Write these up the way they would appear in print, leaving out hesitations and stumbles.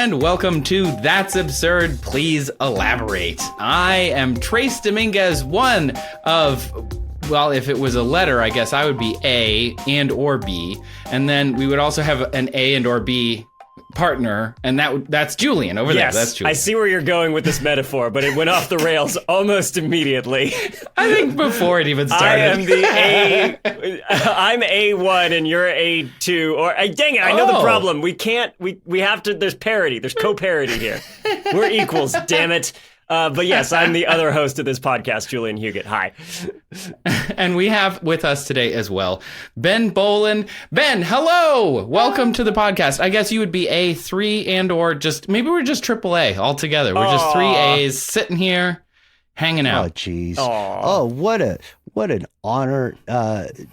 and welcome to That's Absurd, Please Elaborate. I am Trace Dominguez, one of, well, if it was a letter, I guess I would be A and or B, and then we would also have an A and or B partner, and that's Julian over there. That's Julian. I see where you're going with this metaphor, but it went off the rails almost immediately. I think before it even started. I'm A1 and you're A2, or dang it, I know the problem. We can't, we have to, there's parity, there's co-parity here. We're equals, damn it. But yes, I'm the other host of this podcast, Julian Huguet. Hi. And we have with us today as well, Ben Bowlin. Ben, hello! Welcome to the podcast. I guess you would be A3 and or just, maybe we're just AAA altogether. We're just three A's sitting here, hanging out. Oh, jeez. Oh, what an honor.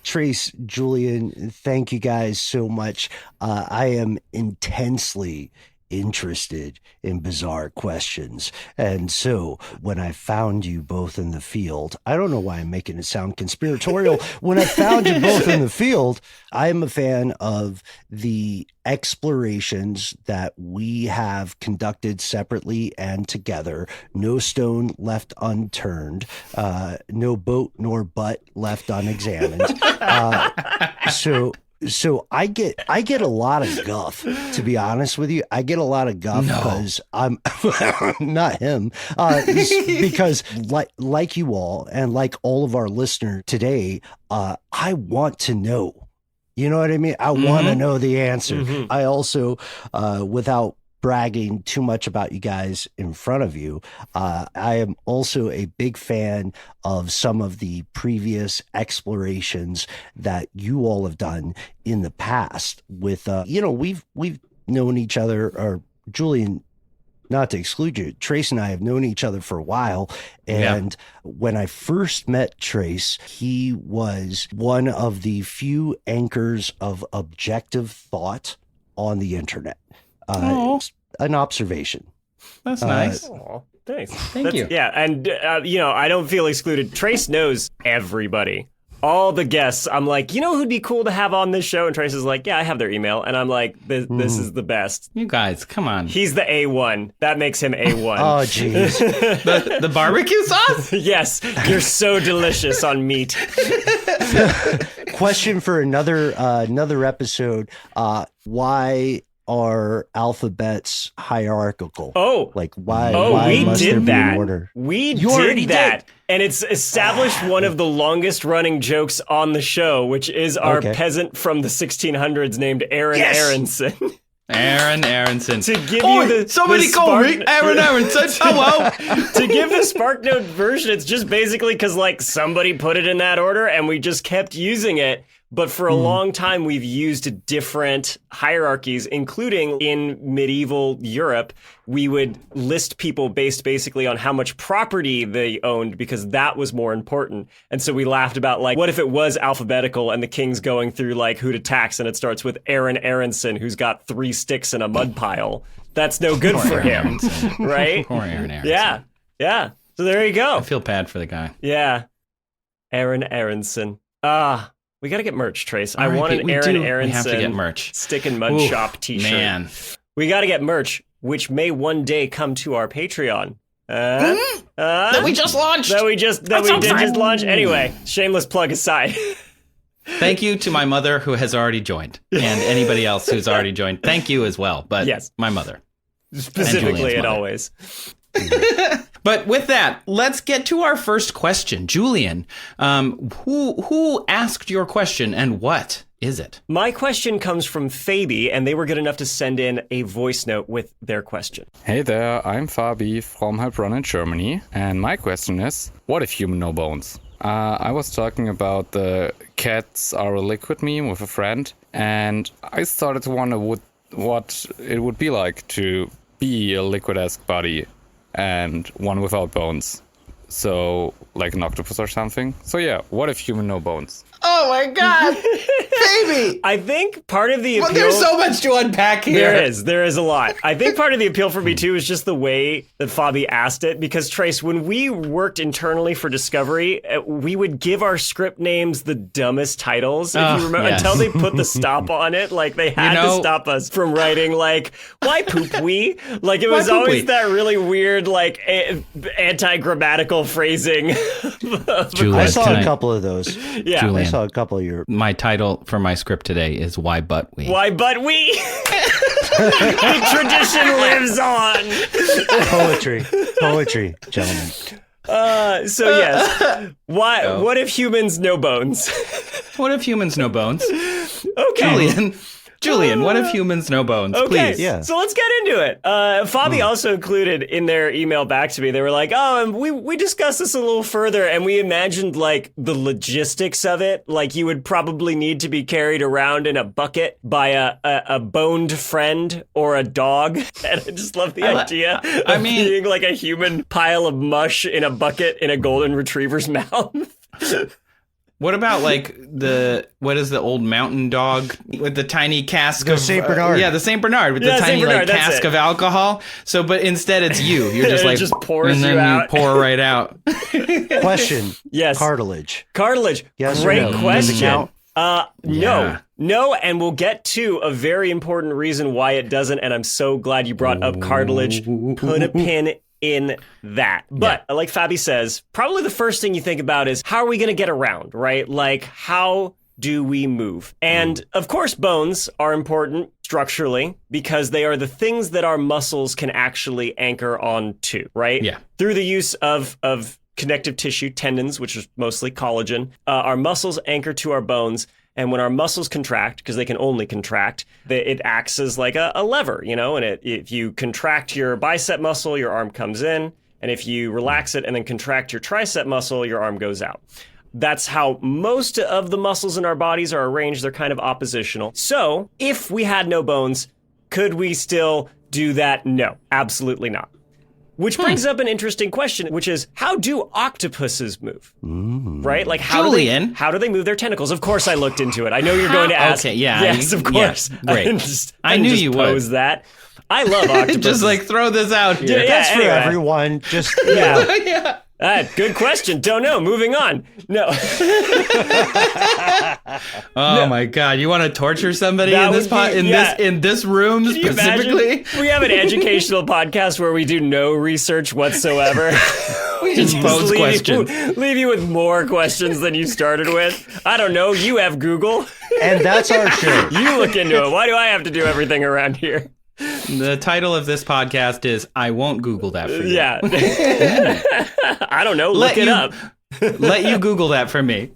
Trace, Julian, thank you guys so much. I am intensely interested in bizarre questions. And so when I found you both in the field, I don't know why I'm making it sound conspiratorial. When I found you both in the field, I am a fan of the explorations that we have conducted separately and together. No stone left unturned, no boat nor butt left unexamined. So I get a lot of guff, to be honest with you. I get a lot of guff because I'm not him, because like you all and like all of our listeners today, I want to know. You know what I mean? I want to know the answer. Mm-hmm. I also, without bragging too much about you guys in front of you, I am also a big fan of some of the previous explorations that you all have done in the past with we've known each other, or Julian, not to exclude you, Trace and I have known each other for a while. And when I first met Trace, he was one of the few anchors of objective thought on the internet. An observation. That's nice. Thanks. Thank you. Yeah, and I don't feel excluded. Trace knows everybody. All the guests, I'm like, who'd be cool to have on this show? And Trace is like, yeah, I have their email. And I'm like, this is the best. You guys, come on. He's the A1. That makes him A1. Oh, jeez. the barbecue sauce? Yes, you're so delicious on meat. Question for another episode. Why are alphabets hierarchical? Why must there be an order? We did that. And it's established one of the longest running jokes on the show, which is our peasant from the 1600s named Aaron Aronson. Aaron Aronson. To give you somebody call me Aaron Aronson. Hello. To give the SparkNote version, it's just basically because somebody put it in that order and we just kept using it. But for a long time, we've used different hierarchies, including in medieval Europe. We would list people based basically on how much property they owned, because that was more important. And so we laughed about, what if it was alphabetical and the king's going through, who to tax, and it starts with Aaron Aronson, who's got 3 sticks in a mud pile. That's no good for him, right? Poor Aaron Aronson. Yeah. So there you go. I feel bad for the guy. Yeah. Aaron Aronson. We got to get merch, Trace. I want an Aaron Aronson we have to get merch. Stick and Mud Shop t-shirt. Man. We got to get merch, which may one day come to our Patreon. That we just launched. That we did just launch. Anyway, shameless plug aside. Thank you to my mother, who has already joined, and anybody else who's already joined. Thank you as well, but yes, my mother. Specifically and always. But with that, let's get to our first question. Julian, who asked your question and what is it? My question comes from Fabie, and they were good enough to send in a voice note with their question. Hey there, I'm Fabie from Heilbronn in Germany, and my question is, what if human no bones? I was talking about the cats are a liquid meme with a friend, and I started to wonder what it would be like to be a liquid-esque body and one without bones. So, like an octopus or something. So yeah, what if human no bones? Oh my God, baby! I think part of the appeal. Well, there's so much to unpack here. There is a lot. I think part of the appeal for me too is just the way that Fabie asked it. Because Trace, when we worked internally for Discovery, we would give our script names the dumbest titles. If you remember, yes. until they put the stop on it, like they had to stop us from writing like "Why poop we?" Like it was always that really weird like anti-grammatical phrasing. Julian, I saw a couple of those. Yeah, Julian, I saw a couple of your. My title for my script today is "Why But We." Why but we? The tradition lives on. Poetry, gentlemen. So yes, why? What if humans no bones? What if humans no bones? Okay. Julian, what if humans no bones? Okay, Please. Yeah. So let's get into it. Fabie also included in their email back to me, they were like, oh, and we discussed this a little further, and we imagined like the logistics of it. Like you would probably need to be carried around in a bucket by a boned friend or a dog. And I just love the idea of being like a human pile of mush in a bucket in a golden retriever's mouth. What about like what is the old mountain dog with the tiny cask of Saint Bernard? Yeah, the Saint Bernard with the tiny like cask of alcohol. So, but instead it's you. You're just like just pours and then you out. You pour right out. Question. Yes. Cartilage. Yes. Great Great question. Yeah. No, and we'll get to a very important reason why it doesn't. And I'm so glad you brought up cartilage. Put a pin in that. But like Fabie says, probably the first thing you think about is how are we going to get around, right? Like how do we move? And of course, bones are important structurally because they are the things that our muscles can actually anchor onto, right? Yeah. Through the use of connective tissue, tendons, which is mostly collagen, our muscles anchor to our bones. And when our muscles contract, because they can only contract, it acts as like a lever, you know? And if you contract your bicep muscle, your arm comes in. And if you relax it and then contract your tricep muscle, your arm goes out. That's how most of the muscles in our bodies are arranged. They're kind of oppositional. So if we had no bones, could we still do that? No, absolutely not. Which brings up an interesting question, which is how do octopuses move? Right? Like how do they move their tentacles? Of course I looked into it. I know you're going to ask. Okay, yeah. Yes, of course. Yeah, great. I knew you would. Pose that. I love octopuses. Just like throw this out here. That's for everyone. Just yeah. Good question. Don't know. Moving on. No. Oh my God! You want to torture somebody That in this would be- in this room Can you specifically? imagine? We have an educational podcast where we do no research whatsoever. We just pose questions. Leave you with more questions than you started with. I don't know. You have Google. and that's our show. You look into it. Why do I have to do everything around here? The title of this podcast is "I Won't Google That for You." Yeah. I don't know. Look it up. Let you Google that for me.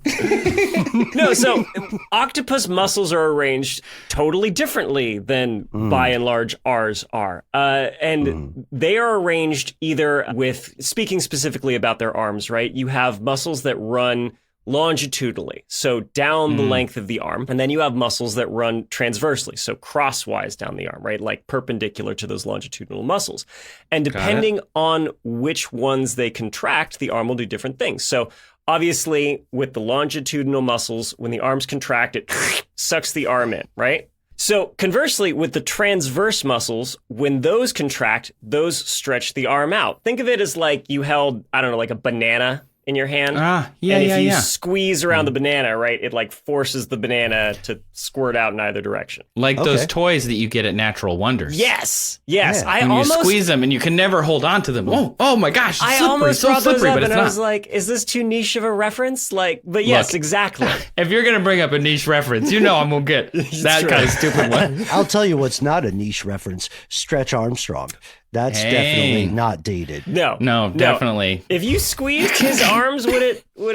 No, so octopus muscles are arranged totally differently than by and large ours are. And they are arranged either with, speaking specifically about their arms, right? You have muscles that run longitudinally, so down the length of the arm, and then you have muscles that run transversely, so crosswise down the arm, right? Like perpendicular to those longitudinal muscles. And depending on which ones they contract, the arm will do different things. So obviously, with the longitudinal muscles, when the arms contract, it sucks the arm in, right? So conversely, with the transverse muscles, when those contract, those stretch the arm out. Think of it as like you held, I don't know, like a banana in your hand. And if you squeeze around the banana, right, it like forces the banana to squirt out in either direction. Like those toys that you get at Natural Wonders. Yes. When you squeeze them and you can never hold on to them. Oh my gosh, it's I slippery, almost so brought those slippery, up but it's and not. I was like, is this too niche of a reference? Like, but yes, Look, exactly. If you're going to bring up a niche reference, you know I'm going to get that kind of stupid one. I'll tell you what's not a niche reference. Stretch Armstrong. That's definitely not dated. No, definitely. If you squeezed his arms, would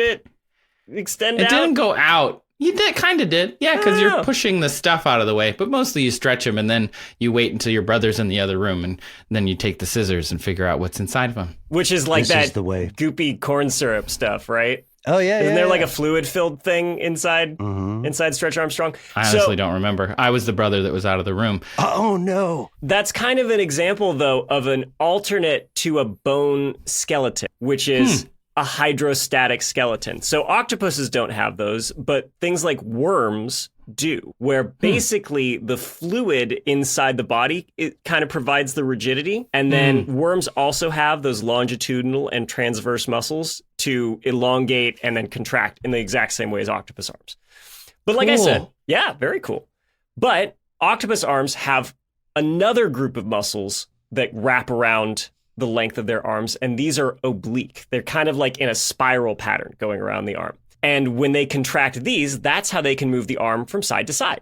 it extend out? It didn't go out. You kind of did. Yeah, because you're pushing the stuff out of the way. But mostly you stretch them and then you wait until your brother's in the other room and then you take the scissors and figure out what's inside of them. Which is like This is the way. goopy corn syrup stuff, right? Oh, yeah. Isn't there like a fluid-filled thing inside Stretch Armstrong? I honestly don't remember. I was the brother that was out of the room. Oh, no. That's kind of an example, though, of an alternate to a bone skeleton, which is a hydrostatic skeleton. So octopuses don't have those, but things like worms do, where basically the fluid inside the body, it kind of provides the rigidity. And then worms also have those longitudinal and transverse muscles to elongate and then contract in the exact same way as octopus arms. But like I said, yeah, very cool. But octopus arms have another group of muscles that wrap around the length of their arms, and these are oblique. They're kind of like in a spiral pattern going around the arm. And when they contract these, that's how they can move the arm from side to side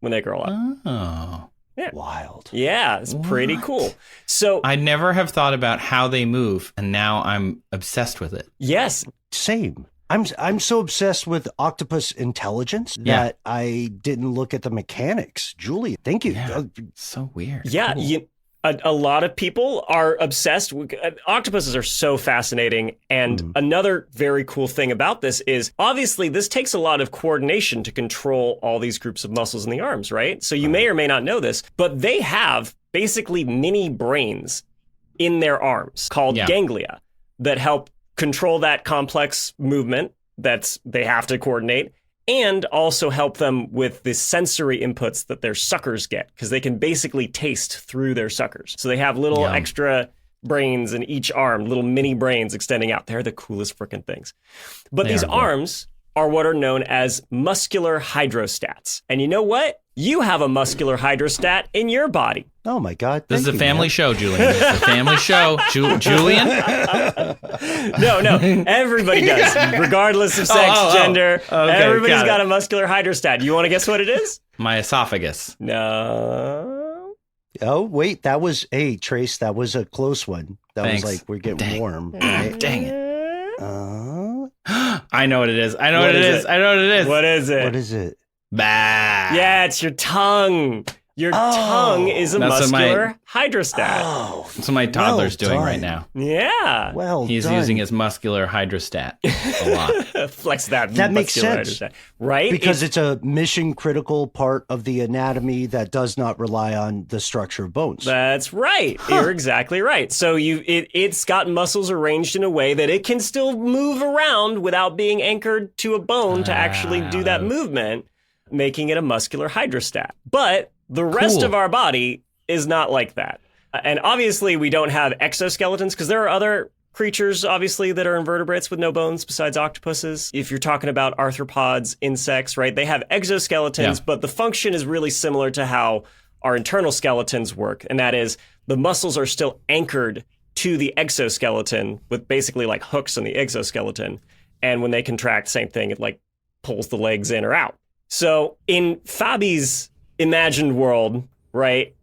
when they grow up. Oh. Yeah. Wild. Yeah, it's pretty cool. So I never have thought about how they move, and now I'm obsessed with it. yes, Same. I'm so obsessed with octopus intelligence that I didn't look at the mechanics. Julian, thank you. Yeah. So weird. yeah, Cool. a lot of people are obsessed with octopuses are so fascinating. And another very cool thing about this is obviously this takes a lot of coordination to control all these groups of muscles in the arms, right? So you may or may not know this, but they have basically mini brains in their arms called ganglia that help control that complex movement they have to coordinate, and also help them with the sensory inputs that their suckers get, because they can basically taste through their suckers. So they have little extra brains in each arm, little mini brains extending out. They're the coolest freaking things. But these arms are what are known as muscular hydrostats. And you know what? You have a muscular hydrostat in your body. Oh my God. This is a thank you, family man. show, Julian. This is a family show. Julian? No, everybody does, regardless of sex, gender. Okay, Everybody's got it. a muscular hydrostat. You want to guess what it is? My esophagus. No. Oh, wait. That was, Trace, that was a close one. That Thanks. was like, we're getting Dang. warm, right? Dang it. Uh, I know what it is. I know What what it is is. it? I know what it is. What is it? what is it? Bah. Yeah, it's your tongue. Your tongue is a That's what muscular hydrostat. Oh, That's what my toddler's Well doing done. right now. Yeah. well He's done. using his muscular hydrostat a lot. Flex that. That makes muscular sense. hydrostat. Right? Because it's a mission critical part of the anatomy that does not rely on the structure of bones. That's right. You're exactly right. So it's got muscles arranged in a way that it can still move around without being anchored to a bone to actually do that movement, making it a muscular hydrostat. But the rest Cool. of our body is not like that. And obviously we don't have exoskeletons because there are other creatures, obviously, that are invertebrates with no bones besides octopuses. If you're talking about arthropods, insects, right? They have exoskeletons, but the function is really similar to how our internal skeletons work. And that is the muscles are still anchored to the exoskeleton with basically like hooks on the exoskeleton. And when they contract, same thing, it like pulls the legs in or out. So in Fabie's imagined world, right,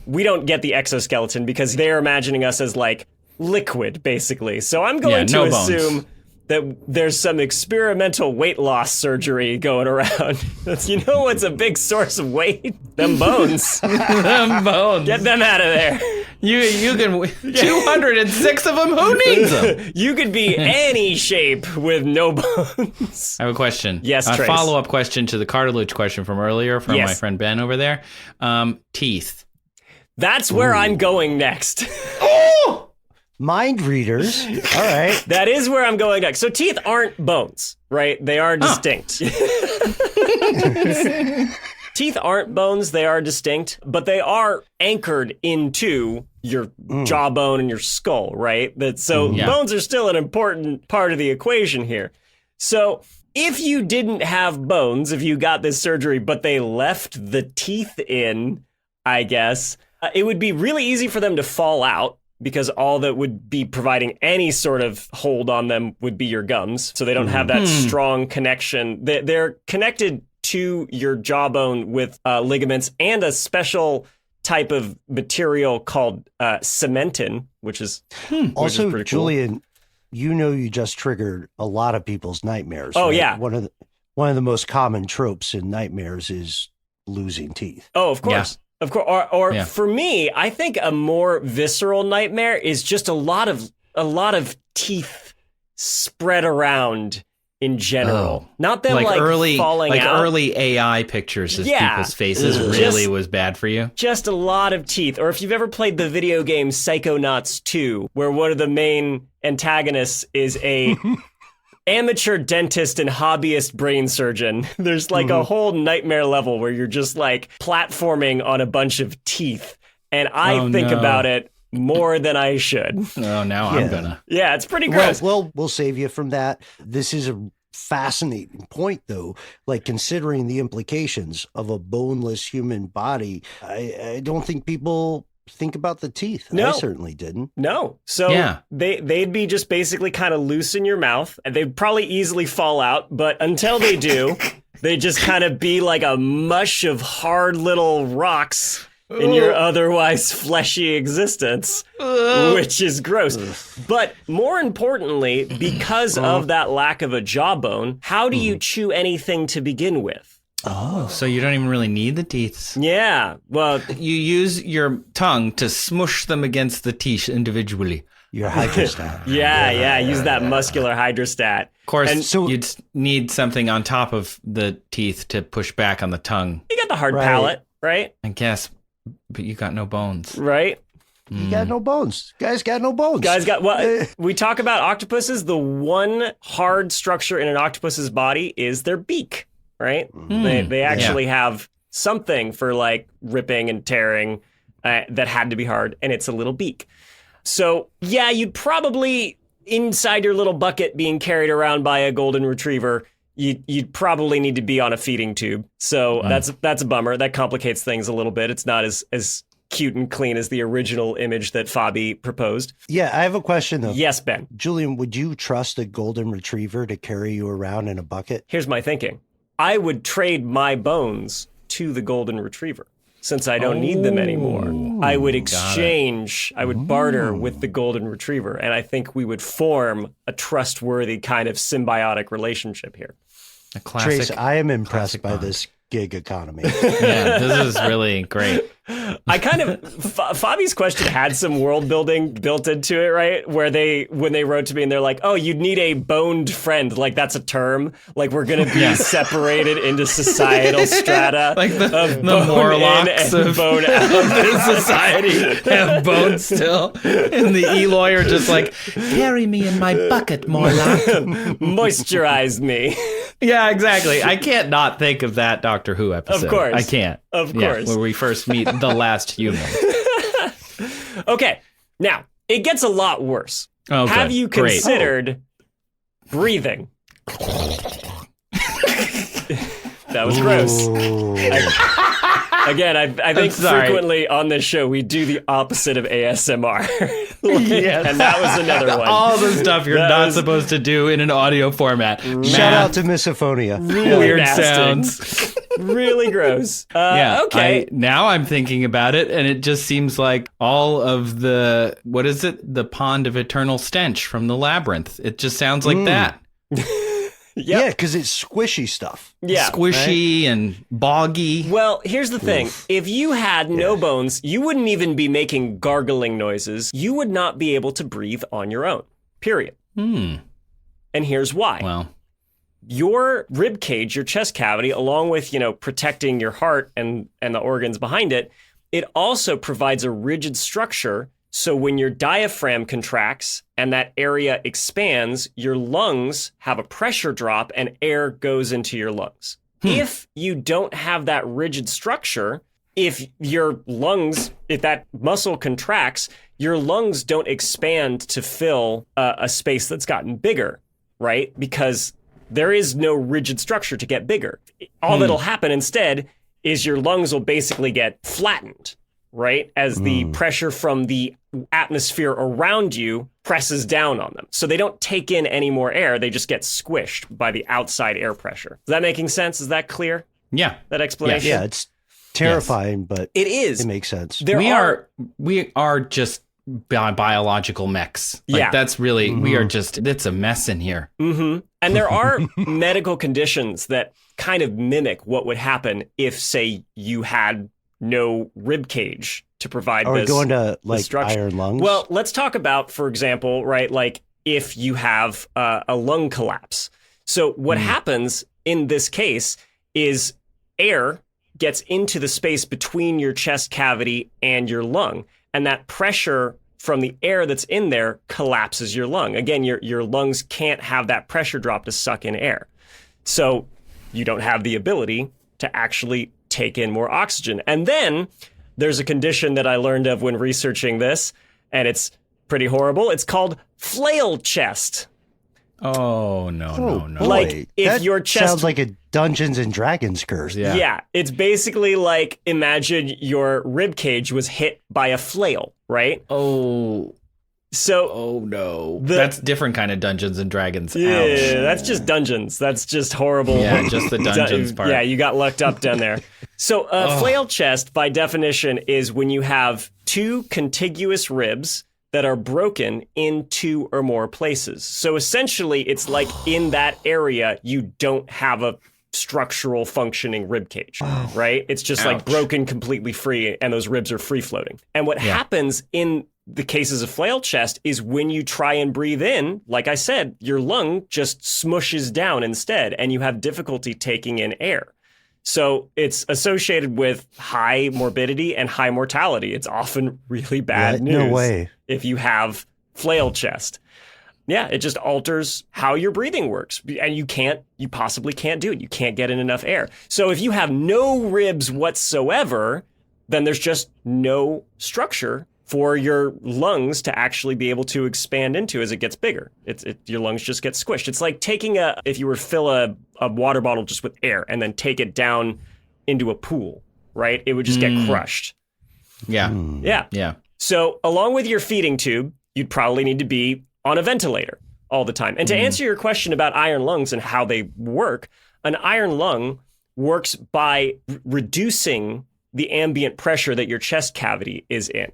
we don't get the exoskeleton because they're imagining us as like liquid, basically. So I'm going to no bones. assume that there's some experimental weight loss surgery going around. You know what's a big source of weight? Them bones. Them bones. Get them out of there. You can 206 of them. Who needs them? You could be any shape with no bones. I have a question. Yes, a Trace. follow-up question to the cartilage question from earlier from Yes. my friend Ben over there. Teeth. That's where I'm going next. Mind readers. All right. That is where I'm going next. So teeth aren't bones, right? They are distinct. Teeth aren't bones, they are distinct, but they are anchored into your jawbone and your skull, right? Bones are still an important part of the equation here. So if you didn't have bones, if you got this surgery, but they left the teeth in, I guess, it would be really easy for them to fall out because all that would be providing any sort of hold on them would be your gums. So they don't have that strong connection. They're connected to your jawbone with ligaments and a special type of material called cementin, which is Also, pretty cool. Julian, you know you just triggered a lot of people's nightmares. Oh, right? yeah. One of the most common tropes in nightmares is losing teeth. Oh, of course. Of course. Or Yeah. for me, I think a more visceral nightmare is just a lot of teeth spread around in general. Oh. Not them like early, falling like out. early AI pictures of Yeah. people's faces Ugh. really was bad for you. Just a lot of teeth. Or if you've ever played the video game Psychonauts 2, where one of the main antagonists is a amateur dentist and hobbyist brain surgeon. There's like a whole nightmare level where you're just like platforming on a bunch of teeth. And I think about it more than I should. Oh, now I'm gonna. Yeah, it's pretty gross. Well, we'll save you from that. This is a fascinating point, though. Like, considering the implications of a boneless human body, I don't think people think about the teeth. No. I certainly didn't. No. So Yeah. they'd be just basically kind of loose in your mouth. And they'd probably easily fall out. But until they do, they just kind of be like a mush of hard little rocks in your otherwise fleshy existence, which is gross. But more importantly, because of that lack of a jawbone, how do you chew anything to begin with? Oh, so you don't even really need the teeth. Yeah, well, You use your tongue to smush them against the teeth individually. Your hydrostat. yeah, use that muscular hydrostat. Of course, And so- you'd need something on top of the teeth to push back on the tongue, You got the hard Right. palate, right? I guess, but you got no bones. Right? You got no bones. Guys got no bones. Guys got well. We talk about octopuses. The one hard structure in an octopus's body is their beak, right? They actually have something for like ripping and tearing that had to be hard, and it's a little beak. So yeah, you'd probably inside your little bucket being carried around by a golden retriever. You'd probably need to be on a feeding tube. So that's a bummer. That complicates things a little bit. It's not as cute and clean as the original image that Fabie proposed. Yeah, I have a question, though. Yes, Ben. Julian, would you trust a golden retriever to carry you around in a bucket? Here's my thinking. I would trade my bones to the golden retriever since I don't need them anymore. I would exchange, I would barter with the golden retriever, and I think we would form a trustworthy kind of symbiotic relationship here. A classic. Trace, I am impressed classic by bond. this gig economy. Yeah, this is really great. I kind of Fabie's question had some world building built into it, right? Where when they wrote to me and they're like, "Oh, you'd need a boned friend." Like that's a term. Like we're going to be separated into societal strata, Like the bone Morlocks in and of bone out. this society have bones still, and the Eloy are just like, carry me in my bucket, Morlock. Moisturize me. Yeah, exactly. I can't not think of that Doctor Who episode. Of course. I can't. Of Yeah, course. where we first meet the last human. Okay, now it gets a lot worse. Oh, Have good. you Great. considered breathing? That was gross. Ooh. Again, I think sorry. frequently on this show we do the opposite of ASMR. Yes. And that was another one. All the stuff you're That not was- supposed to do in an audio format. Shout Math, out to Misophonia. Really weird nasty. sounds. Really gross. Yeah. Okay. Now I'm thinking about it, and it just seems like all of the, what is it? The pond of eternal stench from the labyrinth. It just sounds like that. Yeah, because it's squishy stuff. Yeah. Squishy and boggy. Well, here's the thing. If you had no bones, you wouldn't even be making gargling noises. You would not be able to breathe on your own. Period. And here's why. Well, Your rib cage, your chest cavity, along with, protecting your heart and the organs behind it, it also provides a rigid structure. So when your diaphragm contracts and that area expands, your lungs have a pressure drop and air goes into your lungs. If you don't have that rigid structure, if that muscle contracts, your lungs don't expand to fill a space that's gotten bigger, right? Because there is no rigid structure to get bigger. All that'll happen instead is your lungs will basically get flattened, right? As the pressure from the atmosphere around you presses down on them. So they don't take in any more air. They just get squished by the outside air pressure. Is that making sense? Is that clear? yeah. That explanation? Yeah, it's terrifying, but It is. it makes sense. We are just biological mechs. Like, Yeah. that's really, we are just, it's a mess in here. And there are medical conditions that kind of mimic what would happen if, say, you had no rib cage to provide Are we this. going to this structure. iron lungs? Well, let's talk about, for example, right, like if you have a lung collapse. So what happens in this case is air gets into the space between your chest cavity and your lung. And that pressure from the air that's in there collapses your lung. Again, your lungs can't have that pressure drop to suck in air. So you don't have the ability to actually take in more oxygen. And then there's a condition that I learned of when researching this, and it's pretty horrible. It's called flail chest. Oh, no. Boy, Like, if that your chest- sounds like a Dungeons and Dragons curse. Yeah. Yeah, it's basically like, imagine your rib cage was hit by a flail, right? Oh, So no. The- That's different kind of Dungeons and Dragons. yeah, Ouch. that's just dungeons. That's just horrible. Yeah, just the dungeons part. Yeah, you got lucked up down there. So flail chest, by definition, is when you have two contiguous ribs that are broken in two or more places. So essentially, it's like in that area, you don't have a structural functioning rib cage, right? It's just like Ouch. broken completely free, and those ribs are free floating. And what happens in the cases of flail chest is when you try and breathe in, like I said, your lung just smushes down instead, and you have difficulty taking in air. So it's associated with high morbidity and high mortality. It's often really bad What? news No way. if you have flail chest. Yeah, it just alters how your breathing works. And you possibly can't do it. You can't get in enough air. So if you have no ribs whatsoever, then there's just no structure for your lungs to actually be able to expand into as it gets bigger. Your lungs just get squished. It's like taking if you were to fill a water bottle just with air and then take it down into a pool, right? It would just get crushed. Yeah. Yeah. Yeah. So along with your feeding tube, you'd probably need to be on a ventilator all the time. And to answer your question about iron lungs and how they work, an iron lung works by reducing the ambient pressure that your chest cavity is in.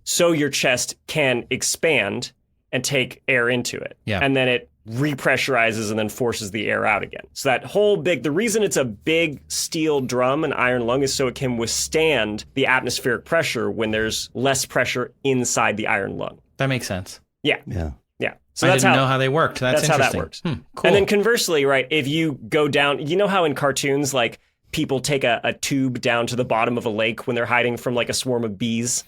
So your chest can expand and take air into it. Yeah. And then it repressurizes and then forces the air out again. So that whole the reason it's a big steel drum, an iron lung, is so it can withstand the atmospheric pressure when there's less pressure inside the iron lung. That makes sense. Yeah. Yeah. Yeah. So I that's didn't how know how they worked. That's how that interesting. works. Cool. And then conversely, right, if you go down, you know how in cartoons, like people take a tube down to the bottom of a lake when they're hiding from like a swarm of bees?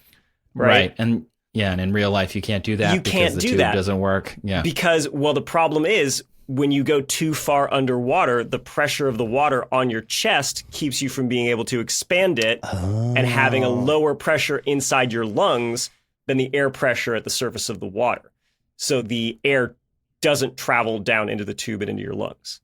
Right. And in real life, you can't do that You because can't the do tube that. doesn't work. Yeah. Because, well, the problem is when you go too far underwater, the pressure of the water on your chest keeps you from being able to expand it and having a lower pressure inside your lungs than the air pressure at the surface of the water. So the air doesn't travel down into the tube and into your lungs.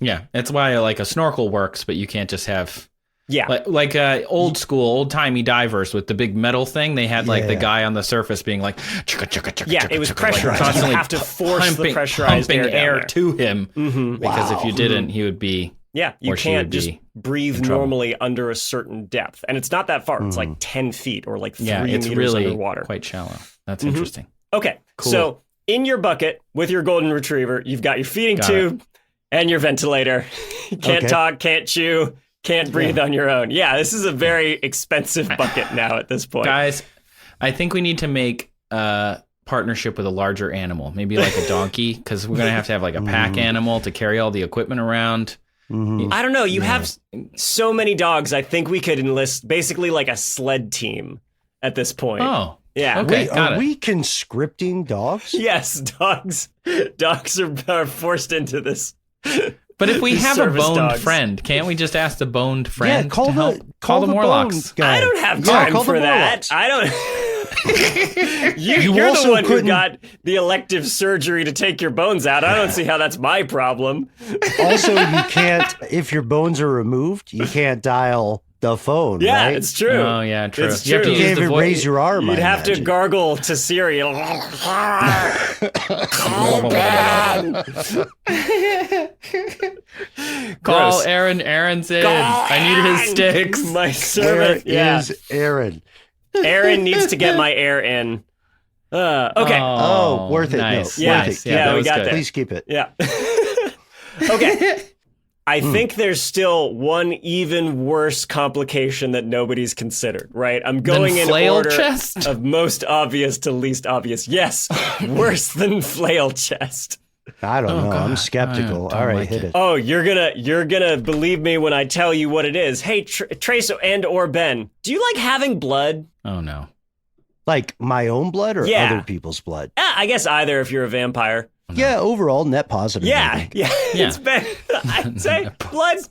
Yeah. That's why like a snorkel works, but you can't just have... Yeah. Like old school, old timey divers with the big metal thing. They had like the guy on the surface being like, chugga, chugga, chugga, Yeah, chugga, it was chugga, pressurized. like, constantly You have to force the pressurized pumping air down there. to him. Because if you didn't, he would be. Yeah, you or she can't would just be breathe trouble. normally under a certain depth. And it's not that far. It's like 10 feet or like 3 it's meters really underwater. quite shallow. That's interesting. Okay, Cool. so in your bucket with your golden retriever, you've got your feeding Got tube and your ventilator. You can't Okay. talk, can't chew, can't breathe on your own. Yeah, this is a very expensive bucket now at this point. Guys, I think we need to make a partnership with a larger animal, maybe like a donkey, because we're going to have like a pack animal to carry all the equipment around. I don't know. You have so many dogs. I think we could enlist basically like a sled team at this point. Oh, Yeah. okay. Wait, got are it. we conscripting dogs? Yes, dogs are forced into this. But if we These have a service boned dogs. friend, can't we just ask the boned friend Yeah, call to help? the Call the Morlocks. bone guy. I don't have Yeah, time call the for that. Morlocks. I don't. You You're the also one who couldn't- got the elective surgery to take your bones out. I don't see how that's my problem. Also, you can't, if your bones are removed, you can't dial the phone, Yeah, right? it's true. Oh, yeah, true. It's You have to true. You use can't the even voice. raise your arm. You'd I have to imagine. gargle to Siri. Call Gross. Aaron. Aaron's in. I need his sticks. My Where servant. Yeah. is Aaron? Aaron needs to get my air in. Okay. Oh, worth it. Nice. No, Yeah, worth it. yeah, that we was got good. there. Please keep it. Yeah. Okay. I think there's still one even worse complication that nobody's considered, right? I'm going in flail order chest? of most obvious to least obvious. Yes, worse than flail chest. I don't know. God. I'm skeptical. I don't All right, like hit it. it. Oh, you're gonna believe me when I tell you what it is. Hey, Trace and or Ben, do you like having blood? Oh no. Like my own blood or Yeah. other people's blood? I guess either if you're a vampire. Yeah, overall net positive. I Yeah, think. yeah. It's been, I'd say blood's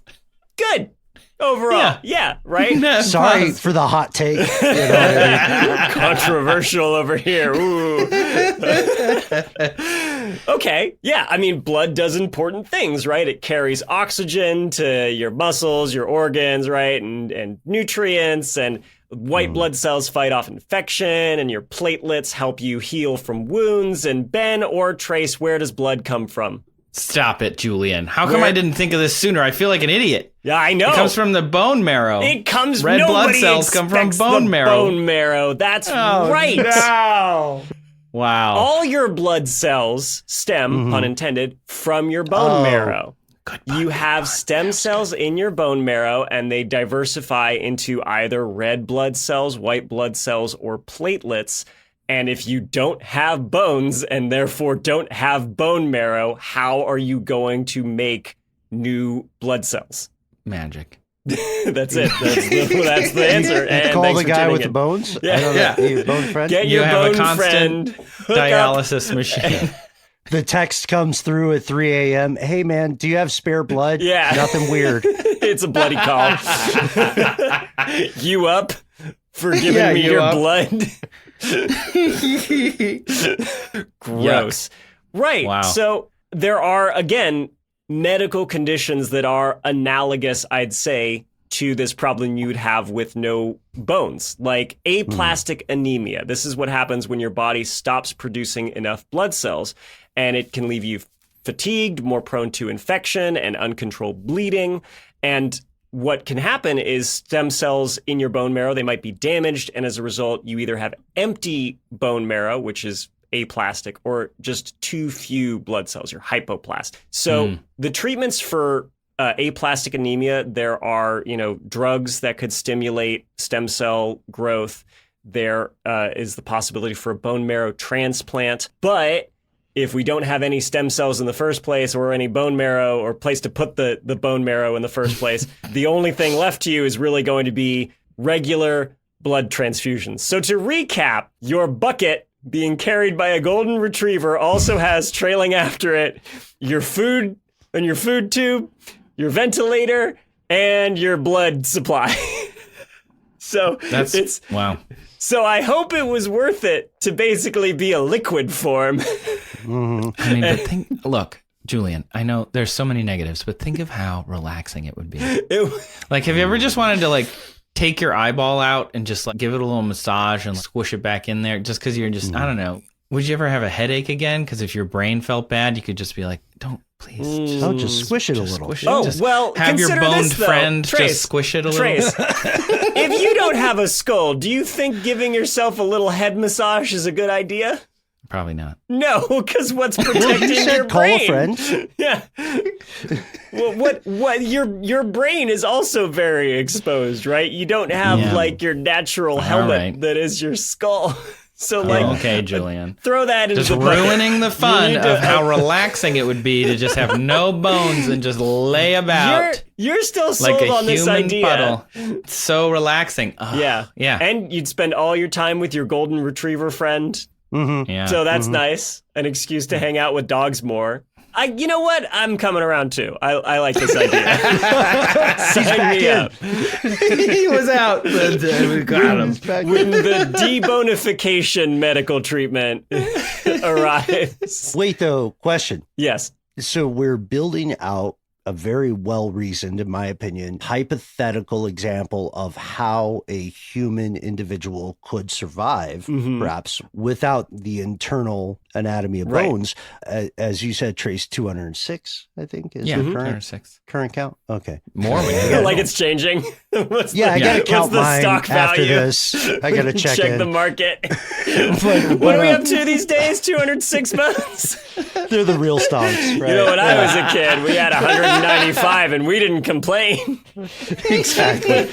good overall. Yeah, right? Sorry for the hot take. You know, Controversial over here. Ooh. Okay. Yeah. I mean, blood does important things, right? It carries oxygen to your muscles, your organs, right? And nutrients, and white blood cells fight off infection, and your platelets help you heal from wounds. And Ben or Trace, where does blood come from? Stop it, Julian. How come Where- I didn't think of this sooner? I feel like an idiot. Yeah, I know. It comes from the bone marrow. It comes. Red blood nobody cells come from expects bone the marrow. Bone marrow. That's right. No. Wow. All your blood cells stem, pun intended, from your bone marrow. You have stem cells in your bone marrow, and they diversify into either red blood cells, white blood cells, or platelets. And if you don't have bones and therefore don't have bone marrow, how are you going to make new blood cells? Magic. That's it. That's the answer. And call thanks the for guy tuning with in. the bones. Yeah. I don't know. Your bone friend. Get You your have a bone constant friend. Hook up. Dialysis machine. The text comes through at 3 a.m. Hey, man, do you have spare blood? Yeah. Nothing weird. It's a bloody call. You up for giving Yeah, me you your up. blood? Gross. Right. Wow. So there are, again, medical conditions that are analogous, I'd say, to this problem you would have with no bones, like aplastic anemia. This is what happens when your body stops producing enough blood cells, and it can leave you fatigued, more prone to infection and uncontrolled bleeding. And what can happen is stem cells in your bone marrow, they might be damaged, and as a result, you either have empty bone marrow, which is aplastic, or just too few blood cells, you're hypoplastic. So the treatments for aplastic anemia, there are, drugs that could stimulate stem cell growth. There is the possibility for a bone marrow transplant. But if we don't have any stem cells in the first place, or any bone marrow, or place to put the bone marrow in the first place, the only thing left to you is really going to be regular blood transfusions. So to recap, your bucket being carried by a golden retriever also has trailing after it your food and your food tube, your ventilator, and your blood supply. So That's wow. So I hope it was worth it to basically be a liquid form. I mean, but look, Julian, I know there's so many negatives, but think of how relaxing it would be. Like, have you ever just wanted to take your eyeball out and just give it a little massage and squish it back in there just because you're just, I don't know. Would you ever have a headache again? Because if your brain felt bad, you could just be like, don't, please. Just squish it a little. Squish it. Oh, Just well, have your consider boned this, though. friend Trace, just squish it a little Trace, bit. if you don't have a skull, do you think giving yourself a little head massage is a good idea? Probably not. No, because what's protecting You your said call brain? a friend. Yeah. Well, what your brain is also very exposed, right? You don't have your natural helmet right. that is your skull. So Okay, Julian. throw that into Just the bucket. ruining the fun You need to- of how relaxing it would be to just have no bones and just lay about You're still like sold a on this human idea. puddle. It's so relaxing. Ugh, Yeah. Yeah. And you'd spend all your time with your golden retriever friend. Yeah. So that's nice. An excuse to hang out with dogs more. You know what? I'm coming around too. I like this idea. Sign me up. he was out. But, we got him. When the debonification medical treatment arrives. Wait, though, question. Yes. So we're building out a very well-reasoned, in my opinion, hypothetical example of how a human individual could survive, perhaps, without the internal anatomy of Right. bones. As you said, Trace, 206, I think, is Yeah, the current 6. count? Okay. More when you Like it's changing. What's Yeah, I got to what's count the mine stock after value? this. I got to check in. the market. But, What are we up to these days? 206 bones? They're the real stonks, right? You know, when I was a kid, we had 195 and we didn't complain. Exactly.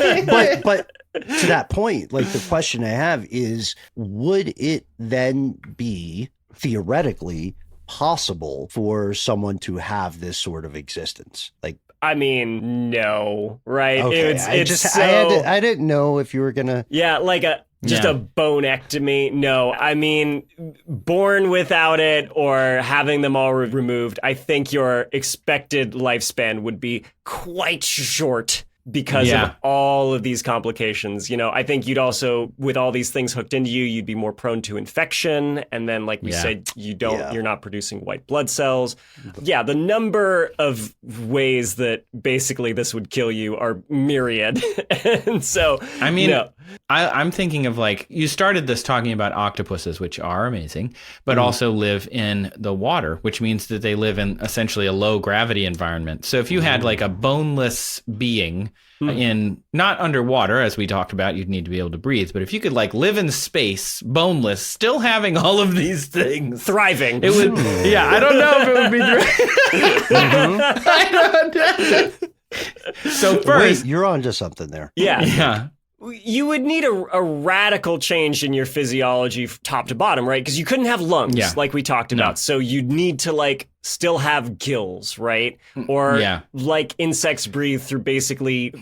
But to that point, the question I have is, would it then be theoretically possible for someone to have this sort of existence? Like, I mean, no, right? okay, I didn't know if you were gonna. Yeah, like a bonectomy. No, I mean, born without it or having them all removed, I think your expected lifespan would be quite short because of all of these complications. You know, I think you'd also, with all these things hooked into you, you'd be more prone to infection. And then, like we said, you're not producing white blood cells. Yeah, the number of ways that basically this would kill you are myriad. And so, I mean, I'm thinking of, like, you started this talking about octopuses, which are amazing, but also live in the water, which means that they live in essentially a low gravity environment. So if you had like a boneless being in, not underwater, as we talked about, you'd need to be able to breathe. But if you could like live in space, boneless, still having all of these things, thriving, it would. Yeah, I don't know if it would be. I don't know. So first, wait, you're onto something there. Yeah. You would need a radical change in your physiology top to bottom, right? Because you couldn't have lungs like we talked about. So you'd need to like still have gills, right? Or like insects breathe through basically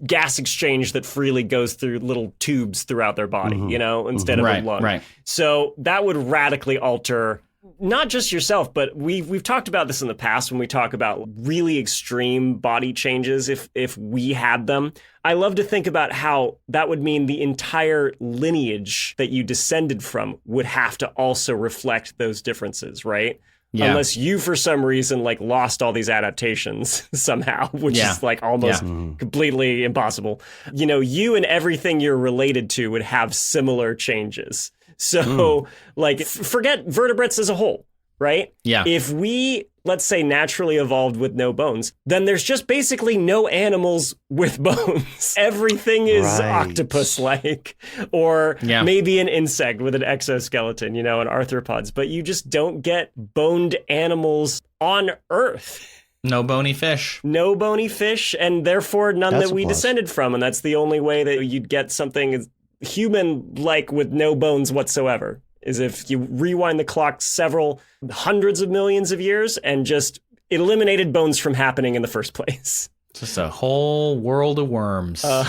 gas exchange that freely goes through little tubes throughout their body, you know, instead of a lung. Right. So that would radically alter not just yourself, but we've talked about this in the past when we talk about really extreme body changes if we had them. I love to think about how that would mean the entire lineage that you descended from would have to also reflect those differences, right? Yeah. Unless you, for some reason, like lost all these adaptations somehow, which is like almost completely impossible. You know, you and everything you're related to would have similar changes. So, like, forget vertebrates as a whole, right? Yeah. If we, let's say, naturally evolved with no bones, then there's just basically no animals with bones. Everything is octopus-like, or maybe an insect with an exoskeleton, you know, an arthropods. But you just don't get boned animals on Earth. No bony fish. No bony fish, and therefore none that we descended from. And that's the only way that you'd get something human-like with no bones whatsoever, is if you rewind the clock several hundreds of millions of years and just eliminated bones from happening in the first place. Just a whole world of worms. A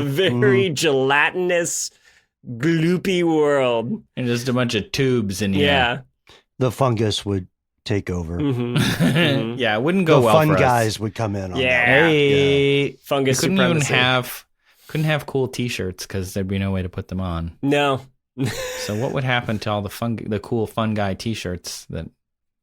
very gelatinous, gloopy world. And just a bunch of tubes in here. Yeah. The fungus would take over. Yeah, it wouldn't go the well for us. The fun guys would come in on that. Hey, fungus couldn't supremacy. Couldn't have cool T-shirts because there'd be no way to put them on. No. So what would happen to all the cool fun guy T-shirts? That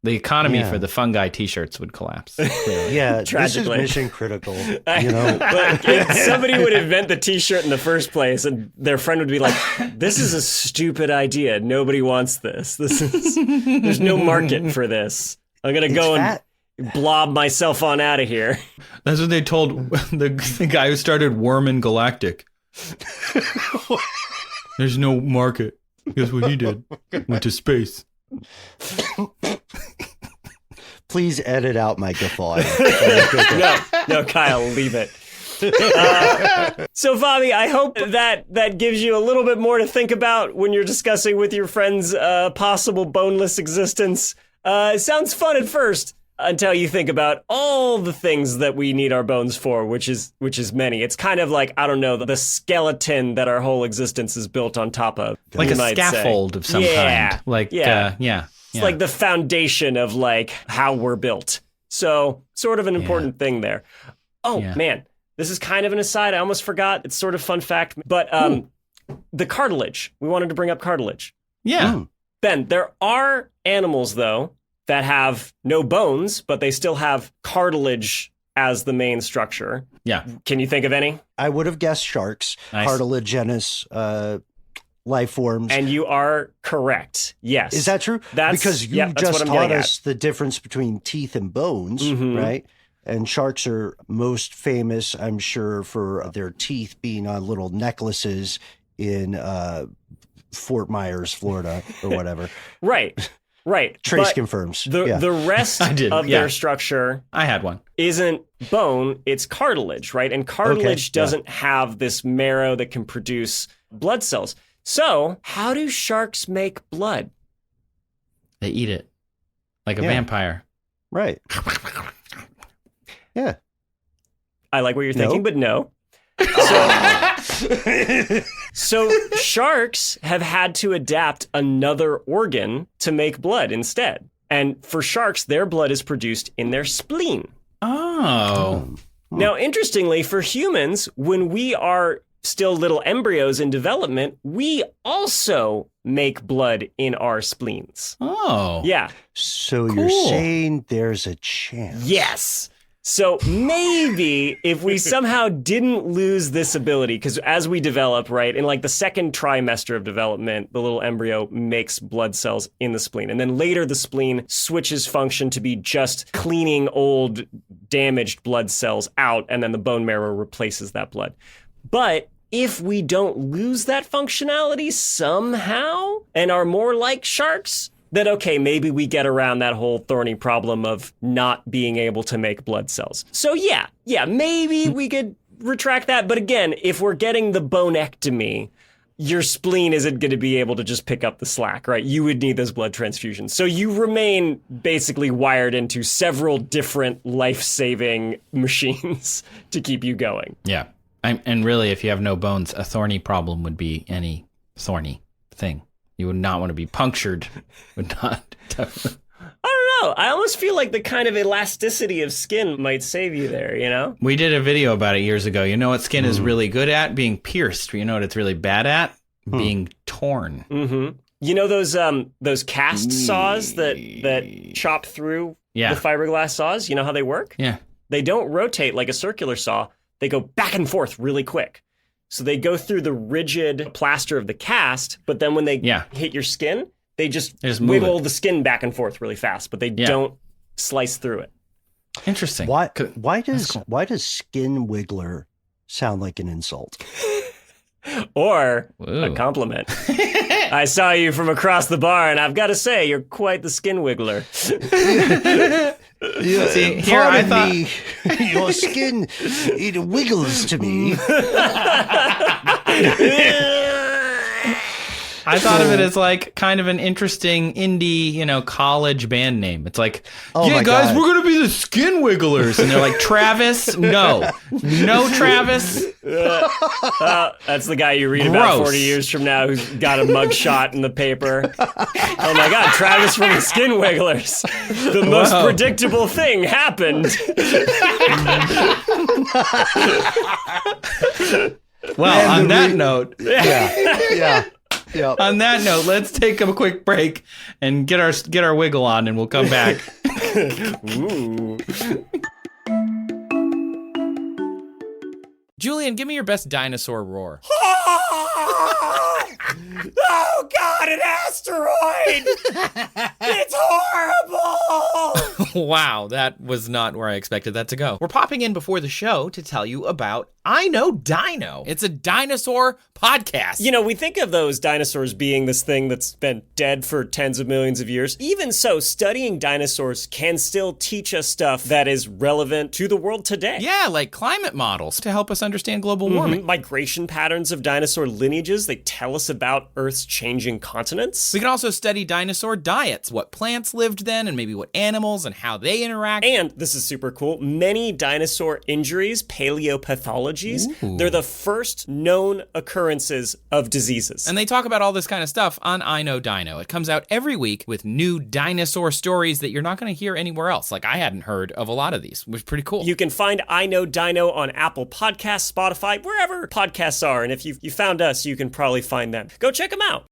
the economy for the fun guy T-shirts would collapse. Clearly. Yeah, tragically. This is mission critical. You know, but if somebody would invent the T-shirt in the first place, and their friend would be like, "This is a stupid idea. Nobody wants this. There's no market for this. I'm gonna go and blob myself on out of here." That's what they told the guy who started Wormin Galactic. There's no market. Guess what he did? Went to space. Please edit out my guffaw. No, Kyle, leave it. So, Fabie, I hope that gives you a little bit more to think about when you're discussing with your friends possible boneless existence. It sounds fun at first, until you think about all the things that we need our bones for, which is many. It's kind of like, I don't know, the skeleton that our whole existence is built on top of. Like a scaffold of some kind. Like, It's like the foundation of like how we're built. So sort of an important thing there. Oh, man, this is kind of an aside. I almost forgot. It's sort of fun fact. But the cartilage, we wanted to bring up cartilage. Yeah. Ben, there are animals, though, that have no bones, but they still have cartilage as the main structure. Yeah. Can you think of any? I would have guessed sharks, cartilaginous life forms. And you are correct. Yes. Is that true? Because you just taught us the difference between teeth and bones, right? And sharks are most famous, I'm sure, for their teeth being on little necklaces in Fort Myers, Florida, or whatever. Right. Trace confirms. The rest of their structure I had one. Isn't bone, it's cartilage, right? And cartilage doesn't have this marrow that can produce blood cells. So how do sharks make blood? They eat it. Like a Yeah. vampire. Right. Yeah. I like what you're thinking, but no. So sharks have had to adapt another organ to make blood instead. And for sharks, their blood is produced in their spleen. Oh. Now, interestingly, for humans, when we are still little embryos in development, we also make blood in our spleens. Oh. Yeah. So Cool. you're saying there's a chance. Yes. So maybe if we somehow didn't lose this ability, because as we develop, right, in like the second trimester of development, the little embryo makes blood cells in the spleen. And then later the spleen switches function to be just cleaning old damaged blood cells out, and then the bone marrow replaces that blood. But if we don't lose that functionality somehow and are more like sharks, then okay, maybe we get around that whole thorny problem of not being able to make blood cells. So yeah, maybe we could retract that. But again, if we're getting the bonectomy, your spleen isn't going to be able to just pick up the slack, right? You would need those blood transfusions. So you remain basically wired into several different life-saving machines to keep you going. Yeah. And really, if you have no bones, a thorny problem would be any thorny thing. You would not want to be punctured. Would not. I don't know. I almost feel like the kind of elasticity of skin might save you there, you know? We did a video about it years ago. You know what skin is really good at? Being pierced. You know what it's really bad at? Being torn. Mm-hmm. You know those cast saws that chop through the fiberglass saws? You know how they work? Yeah. They don't rotate like a circular saw. They go back and forth really quick. So they go through the rigid plaster of the cast, but then when they hit your skin, they just wiggle the skin back and forth really fast, but they don't slice through it. Interesting. Why does skin wiggler sound like an insult? Or a compliment. I saw you from across the bar, and I've got to say, you're quite the skin wiggler. Yeah, see, here I thought your skin it wiggles to me. I thought of it as like kind of an interesting indie, college band name. It's like, yeah, guys, God. we're gonna be the Skin Wigglers, and they're like, Travis, no Travis. That's the guy you read about 40 years from now who's got a mugshot in the paper. Oh my God, Travis from the Skin Wigglers. The most predictable thing happened. Well, on that note, Yeah. on that note, let's take a quick break and get our wiggle on, and we'll come back. Ooh. Julian, give me your best dinosaur roar. Oh God, an asteroid! It's horrible! Wow, that was not where I expected that to go. We're popping in before the show to tell you about I Know Dino. It's a dinosaur podcast. We think of those dinosaurs being this thing that's been dead for tens of millions of years. Even so, studying dinosaurs can still teach us stuff that is relevant to the world today. Yeah, like climate models to help us understand global warming. Migration patterns of dinosaur lineages, they tell us about Earth's changing continents. We can also study dinosaur diets, what plants lived then, and maybe what animals and how they interact. And, this is super cool, many dinosaur injuries, paleopathologies, they're the first known occurrences of diseases. And they talk about all this kind of stuff on I Know Dino. It comes out every week with new dinosaur stories that you're not going to hear anywhere else. Like, I hadn't heard of a lot of these, which is pretty cool. You can find I Know Dino on Apple Podcasts, Spotify, wherever podcasts are. And if you found us, you can probably find them. Go check them out.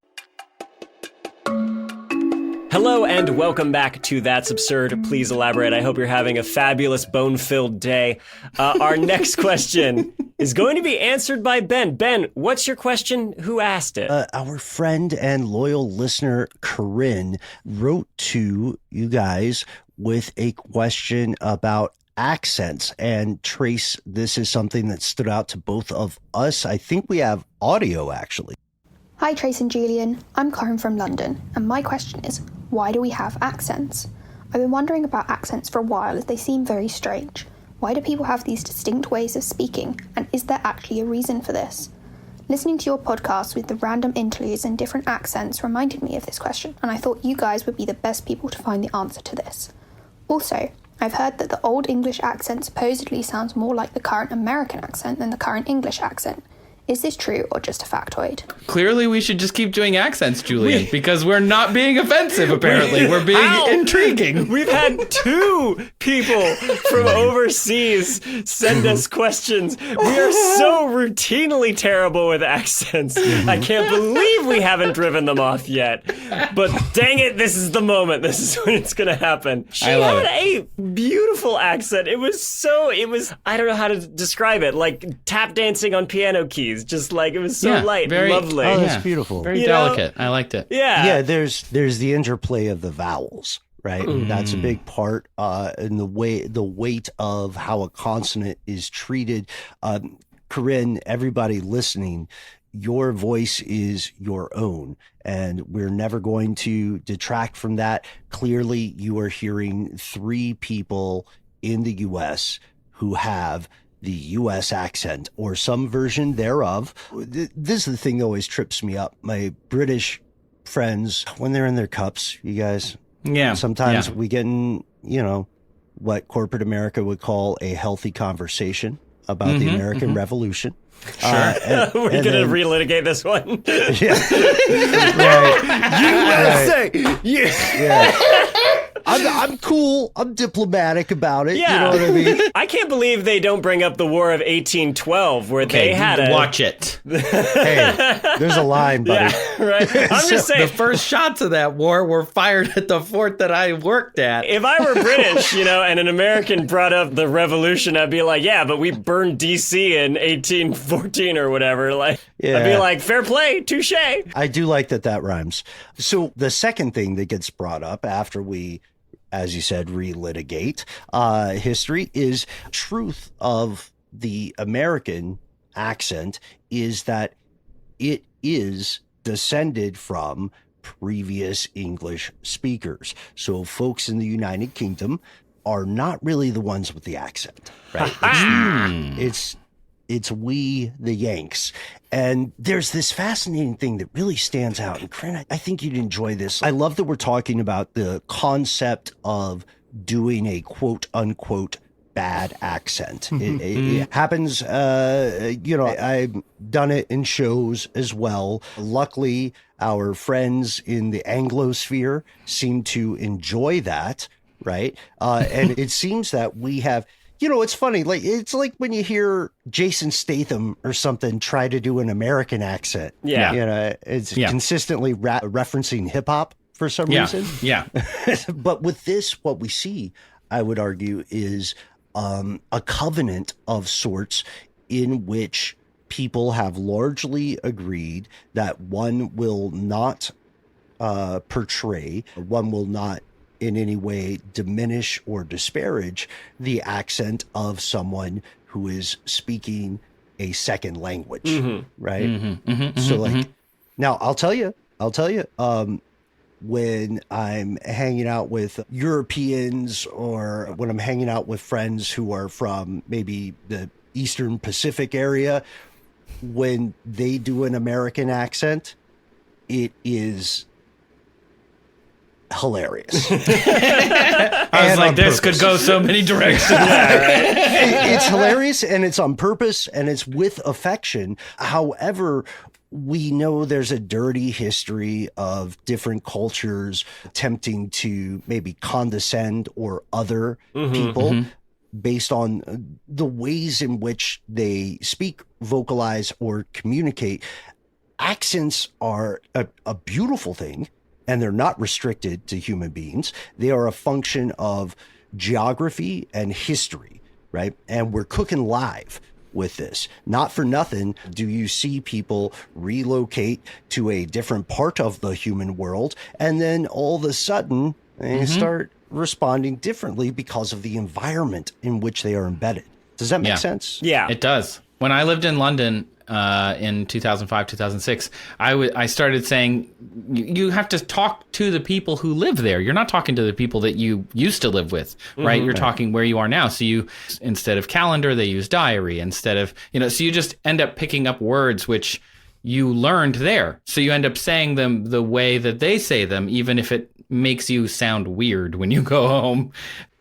Hello and welcome back to That's Absurd. Please elaborate. I hope you're having a fabulous bone-filled day. Our next question is going to be answered by Ben. Ben, what's your question? Who asked it? Our friend and loyal listener, Corinne, wrote to you guys with a question about accents. And Trace, this is something that stood out to both of us. I think we have audio, actually. Hi Trace and Julian, I'm Corin from London, and my question is, why do we have accents? I've been wondering about accents for a while as they seem very strange. Why do people have these distinct ways of speaking, and is there actually a reason for this? Listening to your podcast with the random interludes and different accents reminded me of this question, and I thought you guys would be the best people to find the answer to this. Also, I've heard that the Old English accent supposedly sounds more like the current American accent than the current English accent. Is this true or just a factoid? Clearly, we should just keep doing accents, Julian, because we're not being offensive, apparently. We're being intriguing. We've had 2 people from overseas send us questions. We are so routinely terrible with accents. I can't believe we haven't driven them off yet. But dang it, this is the moment. This is when it's going to happen. She I love had a beautiful accent. It was, I don't know how to describe it, like tap dancing on piano keys. Just like, it was so light, very, lovely. Oh, that's beautiful. Very delicate. I liked it. Yeah. There's the interplay of the vowels, right? That's a big part in the weight of how a consonant is treated. Corinne, everybody listening, your voice is your own, and we're never going to detract from that. Clearly, you are hearing 3 people in the U.S. who have the U.S. accent or some version thereof. This is the thing that always trips me up. My British friends, when they're in their cups, you guys, sometimes we get in, what corporate America would call a healthy conversation about the American Revolution. Sure. We're going to relitigate this one. USA! Yeah. I'm cool. I'm diplomatic about it. Yeah. You know what I mean? I can't believe they don't bring up the War of 1812 where they had a... Watch it. Hey, there's a line, buddy. Yeah, right. I'm just saying. The first shots of that war were fired at the fort that I worked at. If I were British, and an American brought up the revolution, I'd be like, yeah, but we burned D.C. in 1814 or whatever. Like, I'd be like, fair play, touche. I do like that rhymes. So the second thing that gets brought up after we, as you said, relitigate history is truth of the American accent is that it is descended from previous English speakers. So folks in the United Kingdom are not really the ones with the accent, right? It's we, the Yanks. And there's this fascinating thing that really stands out. And Corinne, I think you'd enjoy this. I love that we're talking about the concept of doing a quote unquote bad accent. It happens, I've done it in shows as well. Luckily, our friends in the Anglosphere seem to enjoy that, right? And it seems that we have... it's funny. It's like when you hear Jason Statham or something try to do an American accent. Yeah. It's consistently referencing hip hop for some reason. Yeah. But with this, what we see, I would argue, is a covenant of sorts in which people have largely agreed that one will not portray, one will not in any way diminish or disparage the accent of someone who is speaking a second language, right? So now I'll tell you, when I'm hanging out with Europeans or when I'm hanging out with friends who are from maybe the Eastern Pacific area, when they do an American accent, it is hilarious. I was like, this could go so many directions. It's hilarious, and it's on purpose, and it's with affection. However, we know there's a dirty history of different cultures attempting to maybe condescend or other people based on the ways in which they speak, vocalize, or communicate. Accents are a beautiful thing, and they're not restricted to human beings. They are a function of geography and history, right? And we're cooking live with this. Not for nothing do you see people relocate to a different part of the human world, and then all of a sudden they start responding differently because of the environment in which they are embedded. Does that make sense? Yeah, it does. When I lived in London, in 2005, 2006, I started saying, you have to talk to the people who live there. You're not talking to the people that you used to live with, right? You're talking where you are now. So you, instead of calendar, they use diary. Instead of, so you just end up picking up words which you learned there. So you end up saying them the way that they say them, even if it makes you sound weird when you go home.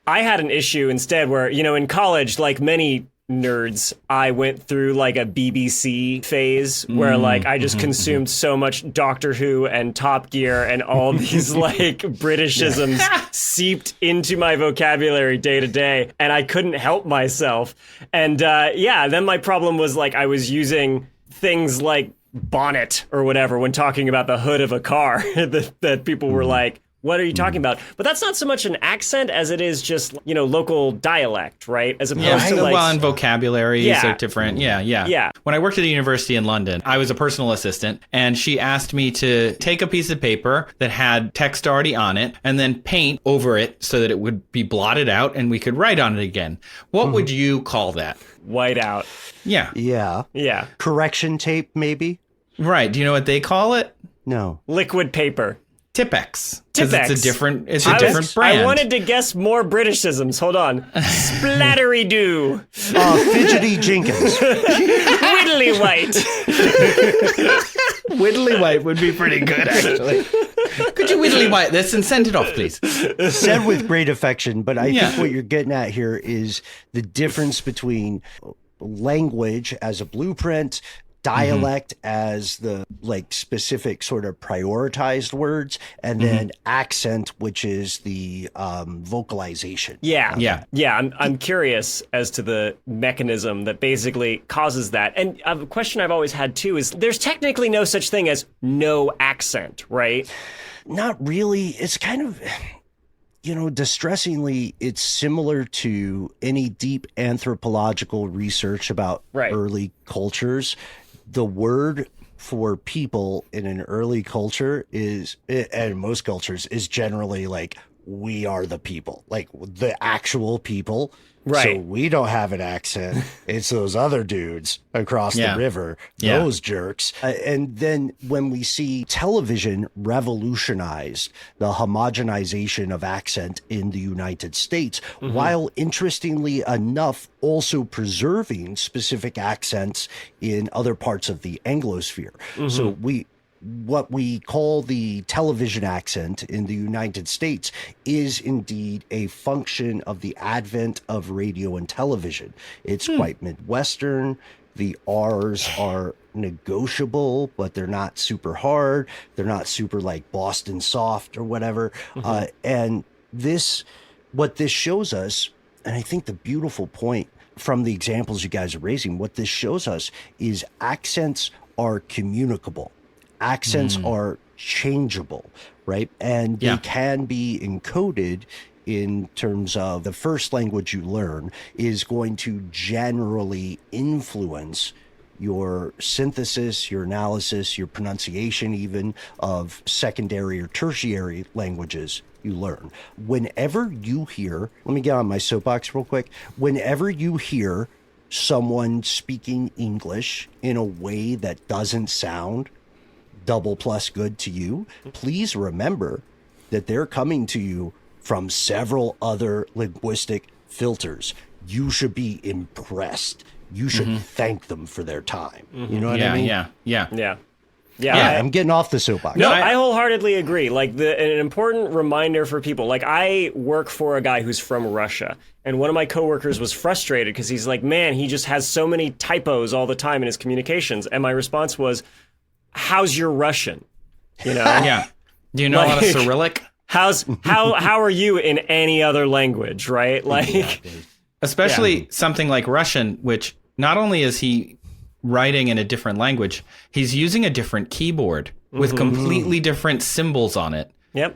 I had an issue instead where, in college, like many nerds, I went through like a BBC phase where I just consumed so much Doctor Who and Top Gear and all these like Britishisms seeped into my vocabulary day to day, and I couldn't help myself. And then my problem was like I was using things like bonnet or whatever when talking about the hood of a car that people were like, what are you talking about? But that's not so much an accent as it is just, local dialect, right? As opposed to and vocabularies are different. Yeah. When I worked at a university in London, I was a personal assistant, and she asked me to take a piece of paper that had text already on it and then paint over it so that it would be blotted out and we could write on it again. What would you call that? White out. Yeah. Yeah. Correction tape, maybe? Right. Do you know what they call it? No. Liquid paper. Tipex. Because Tipex. it's a different brand. I wanted to guess more Britishisms. Hold on. Splattery-doo. Fidgety Jenkins. Whittly white. Whittly white would be pretty good, actually. Could you whittly white this and send it off, please? Said with great affection, but I think what you're getting at here is the difference between language as a blueprint, dialect as the specific sort of prioritized words, and then accent, which is the vocalization. Yeah. I'm curious as to the mechanism that basically causes that. And a question I've always had too is there's technically no such thing as no accent, right? Not really. It's kind of, distressingly, it's similar to any deep anthropological research about early cultures. The word for people in an early culture and most cultures, is generally like, we are the people, like the actual people. Right. So we don't have an accent. It's those other dudes across the river, those jerks. And then when we see television revolutionize the homogenization of accent in the United States, while interestingly enough, also preserving specific accents in other parts of the Anglosphere. So what we call the television accent in the United States is indeed a function of the advent of radio and television. It's quite Midwestern. The R's are negotiable, but they're not super hard. They're not super like Boston soft or whatever. And what this shows us, and I think the beautiful point from the examples you guys are raising, what this shows us is accents are communicable. Accents are changeable, right? And they can be encoded in terms of the first language you learn is going to generally influence your synthesis, your analysis, your pronunciation even of secondary or tertiary languages you learn. Whenever you hear, let me get on my soapbox real quick. Whenever you hear someone speaking English in a way that doesn't sound double plus good to you, please remember that they're coming to you from several other linguistic filters. You should be impressed. You should thank them for their time. You know what I mean? Yeah. I'm getting off the soapbox. No, I wholeheartedly agree. Like an important reminder for people. Like I work for a guy who's from Russia, and one of my coworkers was frustrated because he's like, man, he just has so many typos all the time in his communications. And my response was, how's your Russian? Do you know a lot of Cyrillic? How are you in any other language, right? Like, especially something like Russian, which not only is he writing in a different language, he's using a different keyboard with completely different symbols on it.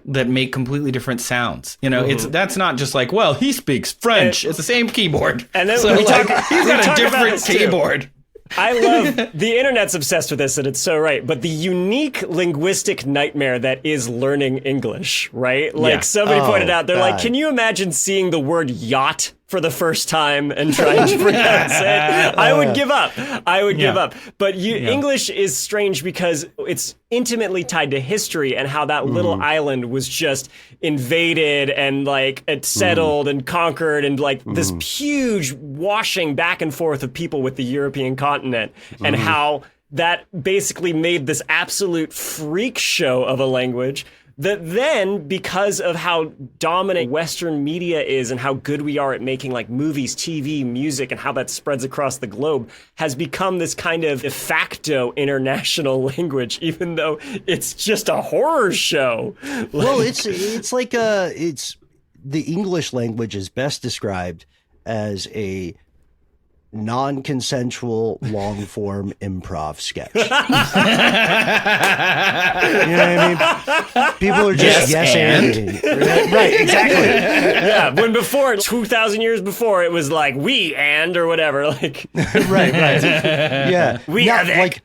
That make completely different sounds. That's not just like, well, he speaks French. It's the same keyboard. And then he's got a different keyboard. I love the internet's obsessed with this, and it's so right. But the unique linguistic nightmare that is learning English, right? Like somebody pointed out, they're like, can you imagine seeing the word yacht for the first time and trying to pronounce it? I would give up. Give up. But English is strange because it's intimately tied to history and how that little island was just invaded and like it settled and conquered and like this huge washing back and forth of people with the European continent and how that basically made this absolute freak show of a language that then, because of how dominant Western media is and how good we are at making like movies, TV, music, and how that spreads across the globe, has become this kind of de facto international language, even though it's just a horror show. Well, it's like it's the English language is best described as a non-consensual long-form improv sketch. You know what I mean? People are just yes-anding. Right, exactly. Yeah, when before, 2,000 years before, it was like, we and, or whatever. Like, right. Yeah. We now, have it. like,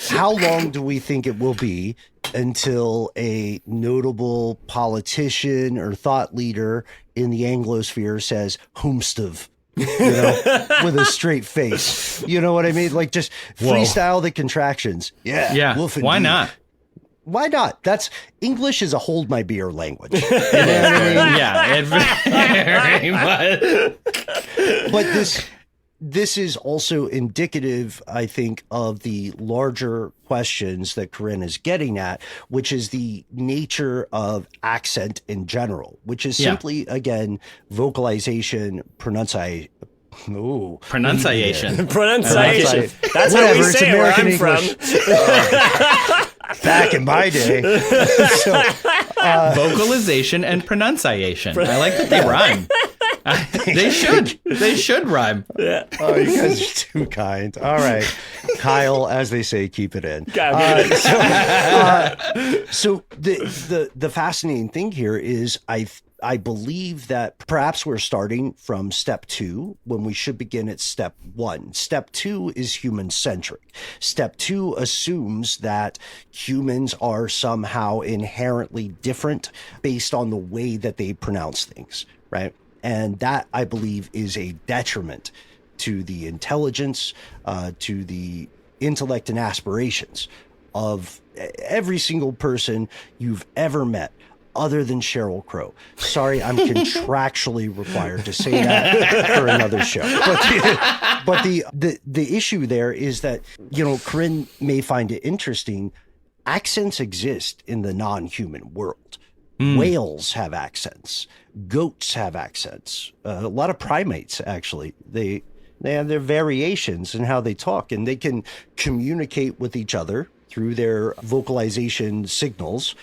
how long do we think it will be until a notable politician or thought leader in the Anglosphere says, whomstov? You know, with a straight face. You know what I mean? Like, just freestyle the contractions. Yeah. Why not? Why not? That's English is a hold my beer language. You know what I mean? Yeah, it very much. But this is also indicative, I think, of the larger questions that Corinne is getting at, which is the nature of accent in general, which is simply, again, vocalization, pronunciation. Pronunciation. That's Whatever, how we it's say it where I'm English. from. Back in my day. Vocalization and pronunciation. I like that they rhyme. They should rhyme. Yeah. Oh, you guys are too kind. All right. Kyle, as they say, keep it in. So the fascinating thing here is I believe that perhaps we're starting from step 2 when we should begin at step 1. Step 2 is human-centric. Step 2 assumes that humans are somehow inherently different based on the way that they pronounce things, right? And that, I believe, is a detriment to the intelligence, to the intellect and aspirations of every single person you've ever met, other than Sheryl Crow. Sorry, I'm contractually required to say that for another show. But the issue there is that, you know, Corinne may find it interesting. Accents exist in the non-human world. Whales have accents. Goats have accents. A lot of primates, actually. They have their variations in how they talk, and they can communicate with each other through their vocalization signals,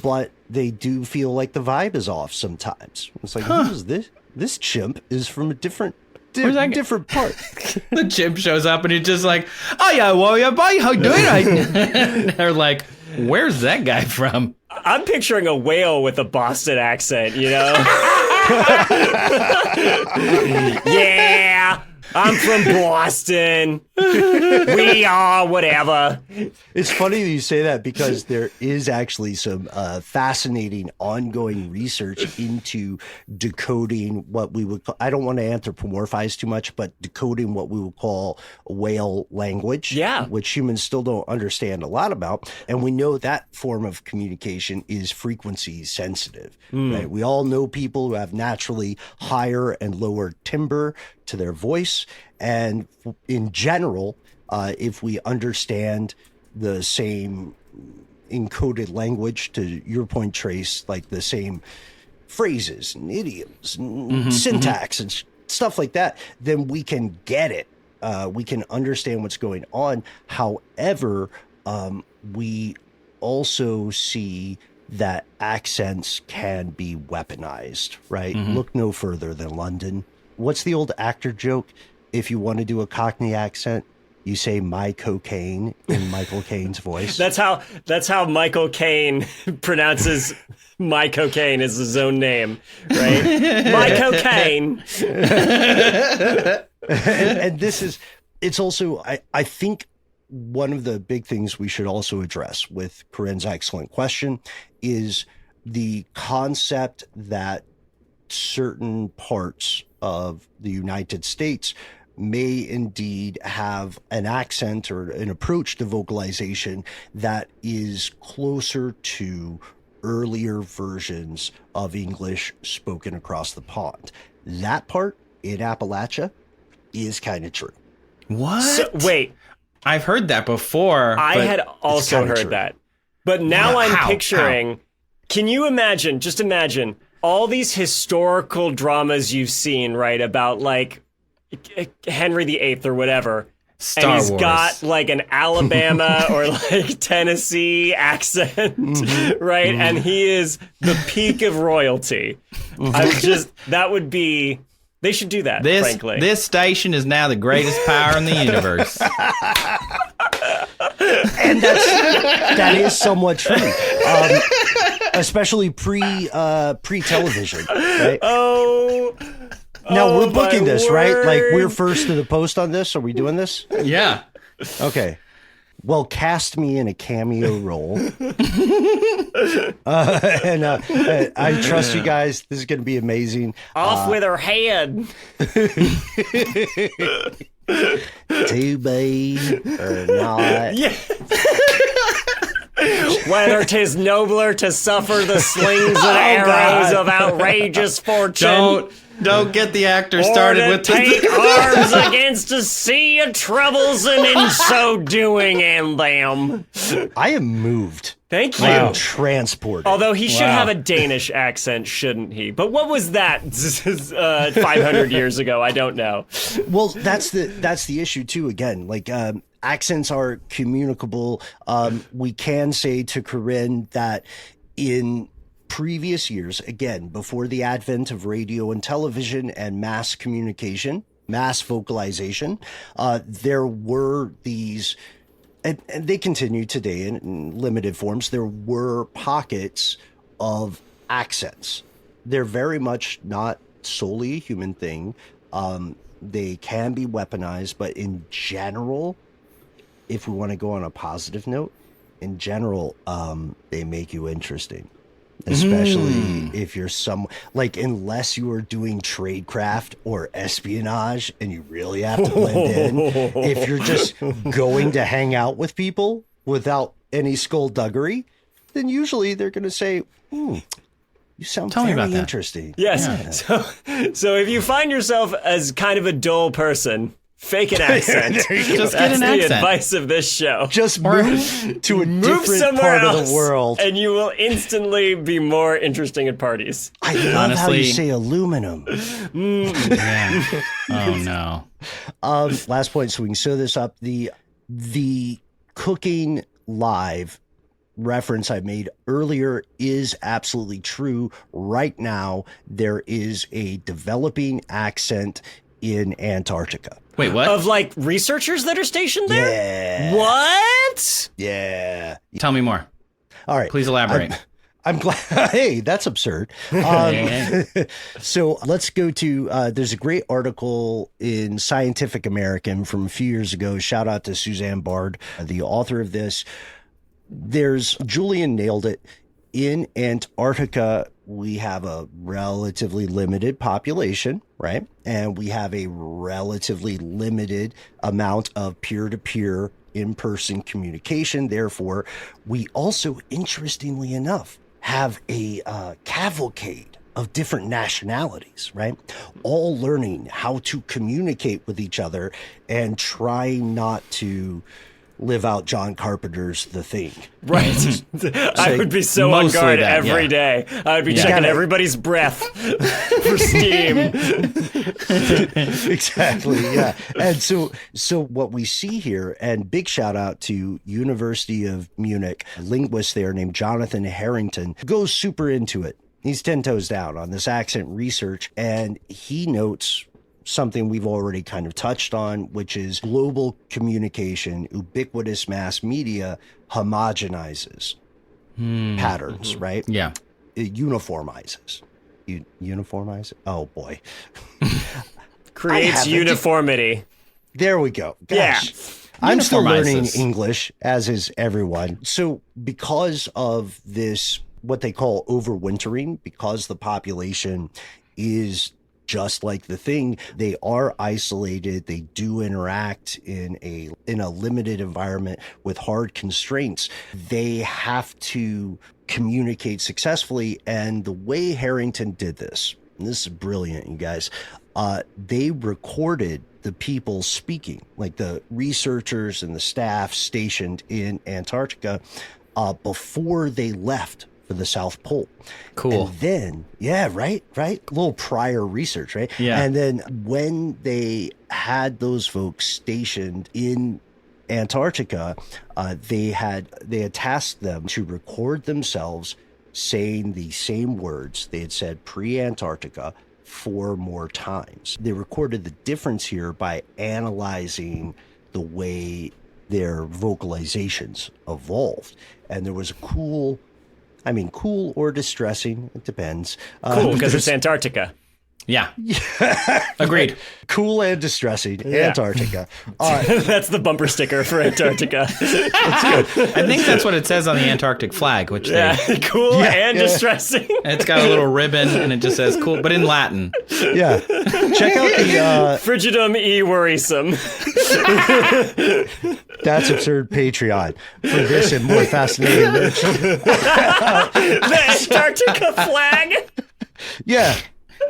but they do feel like the vibe is off sometimes. It's like, who is this? This chimp is from a different part. The chimp shows up and he's just like, oh yeah, warrior boy, how you doing? They're like, where's that guy from? I'm picturing a whale with a Boston accent, you know? Yeah, I'm from Boston. We are whatever. It's funny that you say that because there is actually some fascinating ongoing research into decoding what we would call, I don't want to anthropomorphize too much, but decoding what we would call whale language, which humans still don't understand a lot about. And we know that form of communication is frequency sensitive, right? We all know people who have naturally higher and lower timbre to their voice. And in general, if we understand the same encoded language, to your point, Trace, like the same phrases and idioms and syntax and stuff like that, then we can get it. We can understand what's going on. However, we also see that accents can be weaponized, right? Look no further than London. What's the old actor joke? If you want to do a Cockney accent, you say "my cocaine" in Michael Caine's voice. That's how Michael Caine pronounces "my cocaine" is his own name, right? My cocaine. and this is, it's also, I think one of the big things we should also address with Corinne's excellent question is the concept that certain parts of the United States may indeed have an accent or an approach to vocalization that is closer to earlier versions of English spoken across the pond. That part in Appalachia is kind of true. What? So, wait, I've heard that before. I but had also kinda heard true. that. But now I'm How? picturing, can you imagine, just imagine, all these historical dramas you've seen, right, about like Henry VIII or whatever. Star and he's Wars. got like an Alabama or like Tennessee accent, right? And he is the peak of royalty. That would be, they should do that, frankly. This station is now the greatest power in the universe. And that is somewhat true, especially pre-television. Right? Oh, now we're my booking this, right? Like we're word. first to the post on this. Are we doing this? Yeah. Okay. Well, cast me in a cameo role. I trust you guys. This is going to be amazing. Off with her head. To be or not. Yeah. Whether 'tis nobler to suffer the slings and arrows of outrageous fortune. Don't get the actor Or started to with take arms against a sea of troubles, and in so doing end them. I am moved. Thank you. I am transported. Although he should have a Danish accent, shouldn't he? But what was that 500 years ago? I don't know. Well, that's the issue too. Again, like accents are communicable. We can say to Corinne that in previous years, again, before the advent of radio and television and mass communication, mass vocalization, there were these, and they continue today in limited forms, there were pockets of accents. They're very much not solely a human thing. They can be weaponized, but in general, if we want to go on a positive note, in general, they make you interesting. Especially if you're unless you are doing tradecraft or espionage and you really have to blend in. If you're just going to hang out with people without any skullduggery, then usually they're going to say, you sound Tell me about very that. interesting. Yes. Yeah. So if you find yourself as kind of a dull person, fake an accent. Just get That's an the accent. advice of this show. Just move to a Move different somewhere part else, of the world. and you will instantly be more interesting at parties. I love how you Honestly- say aluminum. Yeah. Oh no. Last point, so we can sew this up. The cooking live reference I made earlier is absolutely true. Right now, there is a developing accent in Antarctica. Wait, what? Of like researchers that are stationed there? Yeah. What? Yeah. Tell me more. All right. Please elaborate. I'm glad. Hey, that's absurd. So let's go to, there's a great article in Scientific American from a few years ago. Shout out to Suzanne Bard, the author of this. Julian nailed it. In Antarctica, we have a relatively limited population, right? And we have a relatively limited amount of peer-to-peer in-person communication. Therefore, we also, interestingly enough, have a cavalcade of different nationalities, right? All learning how to communicate with each other and trying not to live out John Carpenter's The Thing. Right. I would be so on mostly guard that, every day. I would be checking gotta- everybody's breath for steam. Exactly, yeah. And so what we see here, and big shout out to University of Munich, a linguist there named Jonathan Harrington, goes super into it. He's 10 toes down on this accent research, and he notes something we've already kind of touched on, which is global communication, ubiquitous mass media homogenizes patterns, right? Yeah. It uniformizes. Uniformize? Oh boy. Creates haven't- uniformity. There we go. Gosh. Yeah. I'm still learning Uniformizes. English, as is everyone. So because of this, what they call overwintering, because the population is just like The Thing, they are isolated. They do interact in a limited environment with hard constraints. They have to communicate successfully. And the way Harrington did this, and this is brilliant, you guys, they recorded the people speaking, like the researchers and the staff stationed in Antarctica, before they left for the South Pole. Cool. And then, right? A little prior research, right? Yeah. And then when they had those folks stationed in Antarctica, they had tasked them to record themselves saying the same words they had said pre-Antarctica 4 more times. They recorded the difference here by analyzing the way their vocalizations evolved. And there was a cool or distressing, it depends. Cool, because it's Antarctica. Yeah. Agreed. Cool and distressing. Antarctica. That's the bumper sticker for Antarctica. It's good. I think that's what it says on the Antarctic flag, which Cool and distressing. it's got a little ribbon and it just says cool, but in Latin. Yeah. Check out the Frigidum e worrisome. That's Absurd Patreon for this and more fascinating literature. The Antarctica flag. Yeah.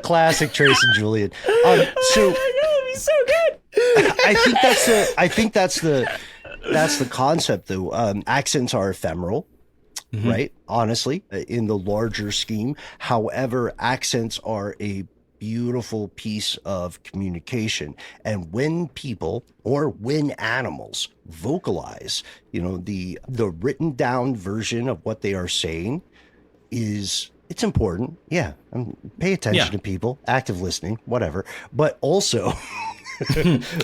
Classic Trace and Julian. So Oh my God, that'd be so good. I think that's the concept though. Accents are ephemeral, right? Honestly, in the larger scheme. However, accents are a beautiful piece of communication. And when people or when animals vocalize, the written down version of what they are saying it's important. Yeah. Pay attention to people, active listening, whatever. But also,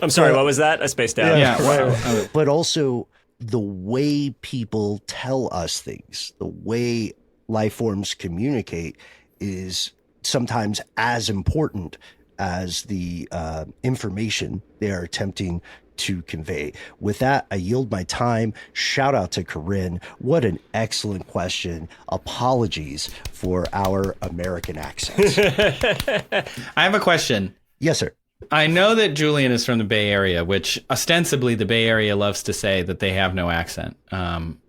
I'm sorry, what was that? I spaced out. Yeah. but also the way people tell us things, the way life forms communicate is sometimes as important as the information they are attempting to convey. With that, I yield my time. Shout out to Corinne. What an excellent question. Apologies for our American accents. I have a question. Yes, sir. I know that Julian is from the Bay Area, which ostensibly the Bay Area loves to say that they have no accent,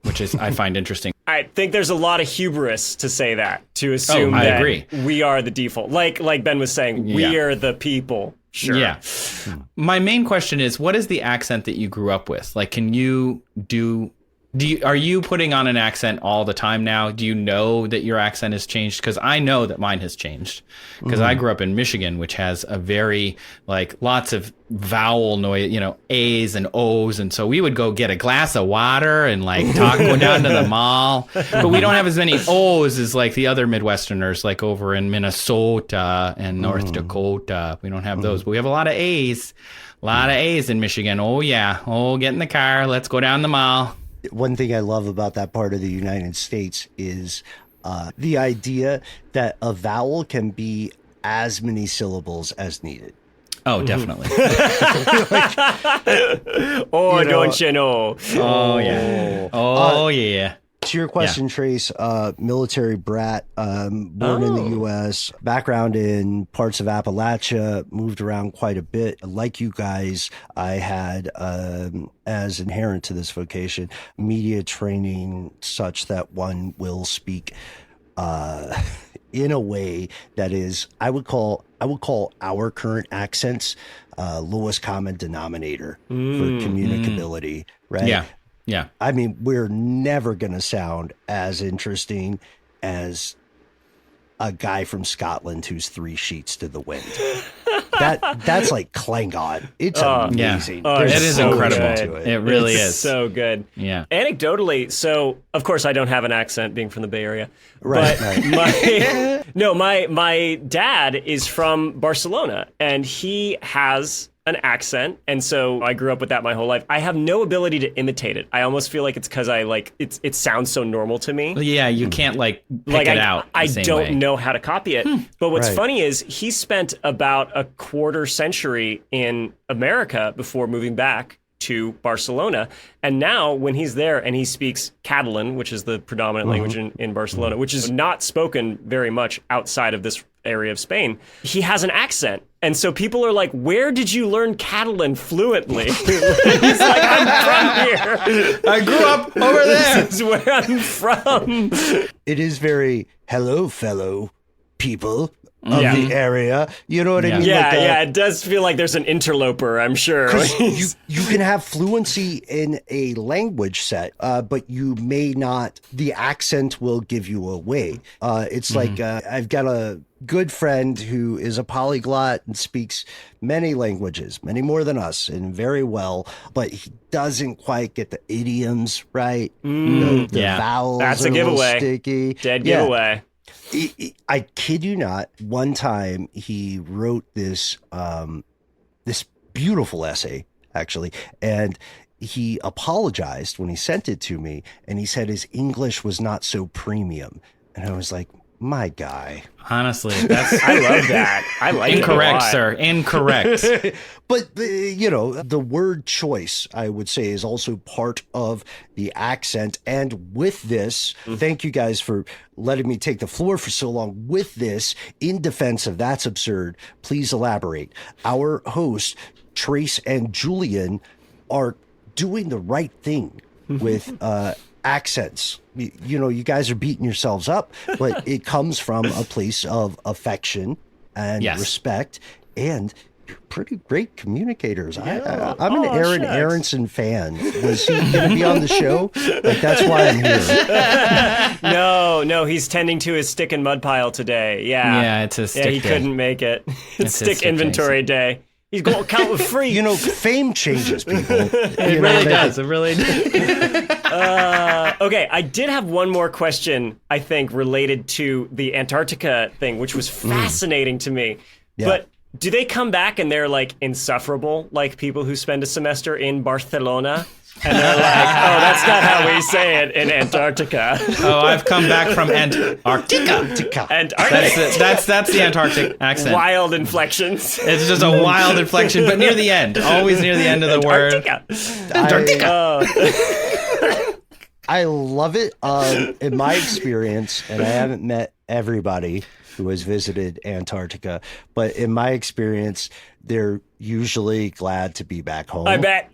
which is I find interesting. I think there's a lot of hubris to say that, to assume I that agree. we are the default. Like Ben was saying, we are the people. Sure. Yeah. My main question is, what is the accent that you grew up with? Like, can you are you putting on an accent all the time now? Do you know that your accent has changed? Because I know that mine has changed. Because I grew up in Michigan, which has a very, lots of vowel noise, A's and O's. And so we would go get a glass of water and go down to the mall. But we don't have as many O's as the other Midwesterners, over in Minnesota and North Dakota. We don't have those, but we have a lot of A's. A lot of A's in Michigan. Oh, yeah. Oh, get in the car. Let's go down the mall. One thing I love about that part of the United States is the idea that a vowel can be as many syllables as needed. Oh, definitely. Don't you know? Oh, yeah. Oh, yeah. To your question, Trace, military brat, born in the U.S., background in parts of Appalachia, moved around quite a bit. Like you guys, I had, as inherent to this vocation, media training such that one will speak in a way that is, I would call our current accents lowest common denominator for communicability, right? Yeah. Yeah. I mean, we're never going to sound as interesting as a guy from Scotland who's 3 sheets to the wind. That's like Klingon. It's amazing. Yeah. It is so incredible. Good. It really it's is. So good. Yeah. Anecdotally, so of course I don't have an accent being from the Bay Area. Right. But my dad is from Barcelona and he has an accent, and so I grew up with that my whole life. I have no ability to imitate it. I almost feel like it's because it sounds so normal to me. Yeah, you can't pick it out. I the same don't way. know how to copy it. But what's Right. funny is he spent about a quarter century in America before moving back to Barcelona. And now when he's there and he speaks Catalan, which is the predominant language in Barcelona, which is not spoken very much outside of this area of Spain, he has an accent. And so people are like, where did you learn Catalan fluently? He's like, I'm from here. I grew up over there. This is where I'm from. It is very, hello, fellow people. of the area. You know what I mean? Yeah, it does feel like there's an interloper, I'm sure. you can have fluency in a language set, but you may not, the accent will give you away. It's like, I've got a good friend who is a polyglot and speaks many languages, many more than us, and very well, but he doesn't quite get the idioms right. The vowels That's are a giveaway. Sticky. Dead giveaway. I kid you not. One time he wrote this this beautiful essay, actually, and he apologized when he sent it to me, and he said his English was not so premium, and I was like, my guy. Honestly, that's I love that. I like incorrect, it a lot. sir. Incorrect. But, the word choice, I would say, is also part of the accent. And with this, thank you guys for letting me take the floor for so long. With this, in defense of That's Absurd, please elaborate. Our hosts, Trace and Julian, are doing the right thing with accents. You guys are beating yourselves up, but it comes from a place of affection and respect, and you're pretty great communicators. I'm an Aaron Aronson fan. Was he going to be on the show? Like, that's why I'm here. No, he's tending to his stick and mud pile today. Yeah, it's a stick he day. couldn't make it. It's a stick stick inventory day. He's going to count with free. Fame changes people. It really does. It really does. Okay, I did have one more question, I think, related to the Antarctica thing, which was fascinating to me. Yeah. But do they come back and they're, like, insufferable, like people who spend a semester in Barcelona? And they're like, oh, that's not how we say it in Antarctica. Oh, I've come back from Antarctica. That's the Antarctic accent. Wild inflections. It's just a wild inflection, but near the end. Always near the end of the word. Antarctica. I love it. In my experience, and I haven't met everybody who has visited Antarctica, but in my experience, they're usually glad to be back home. I bet.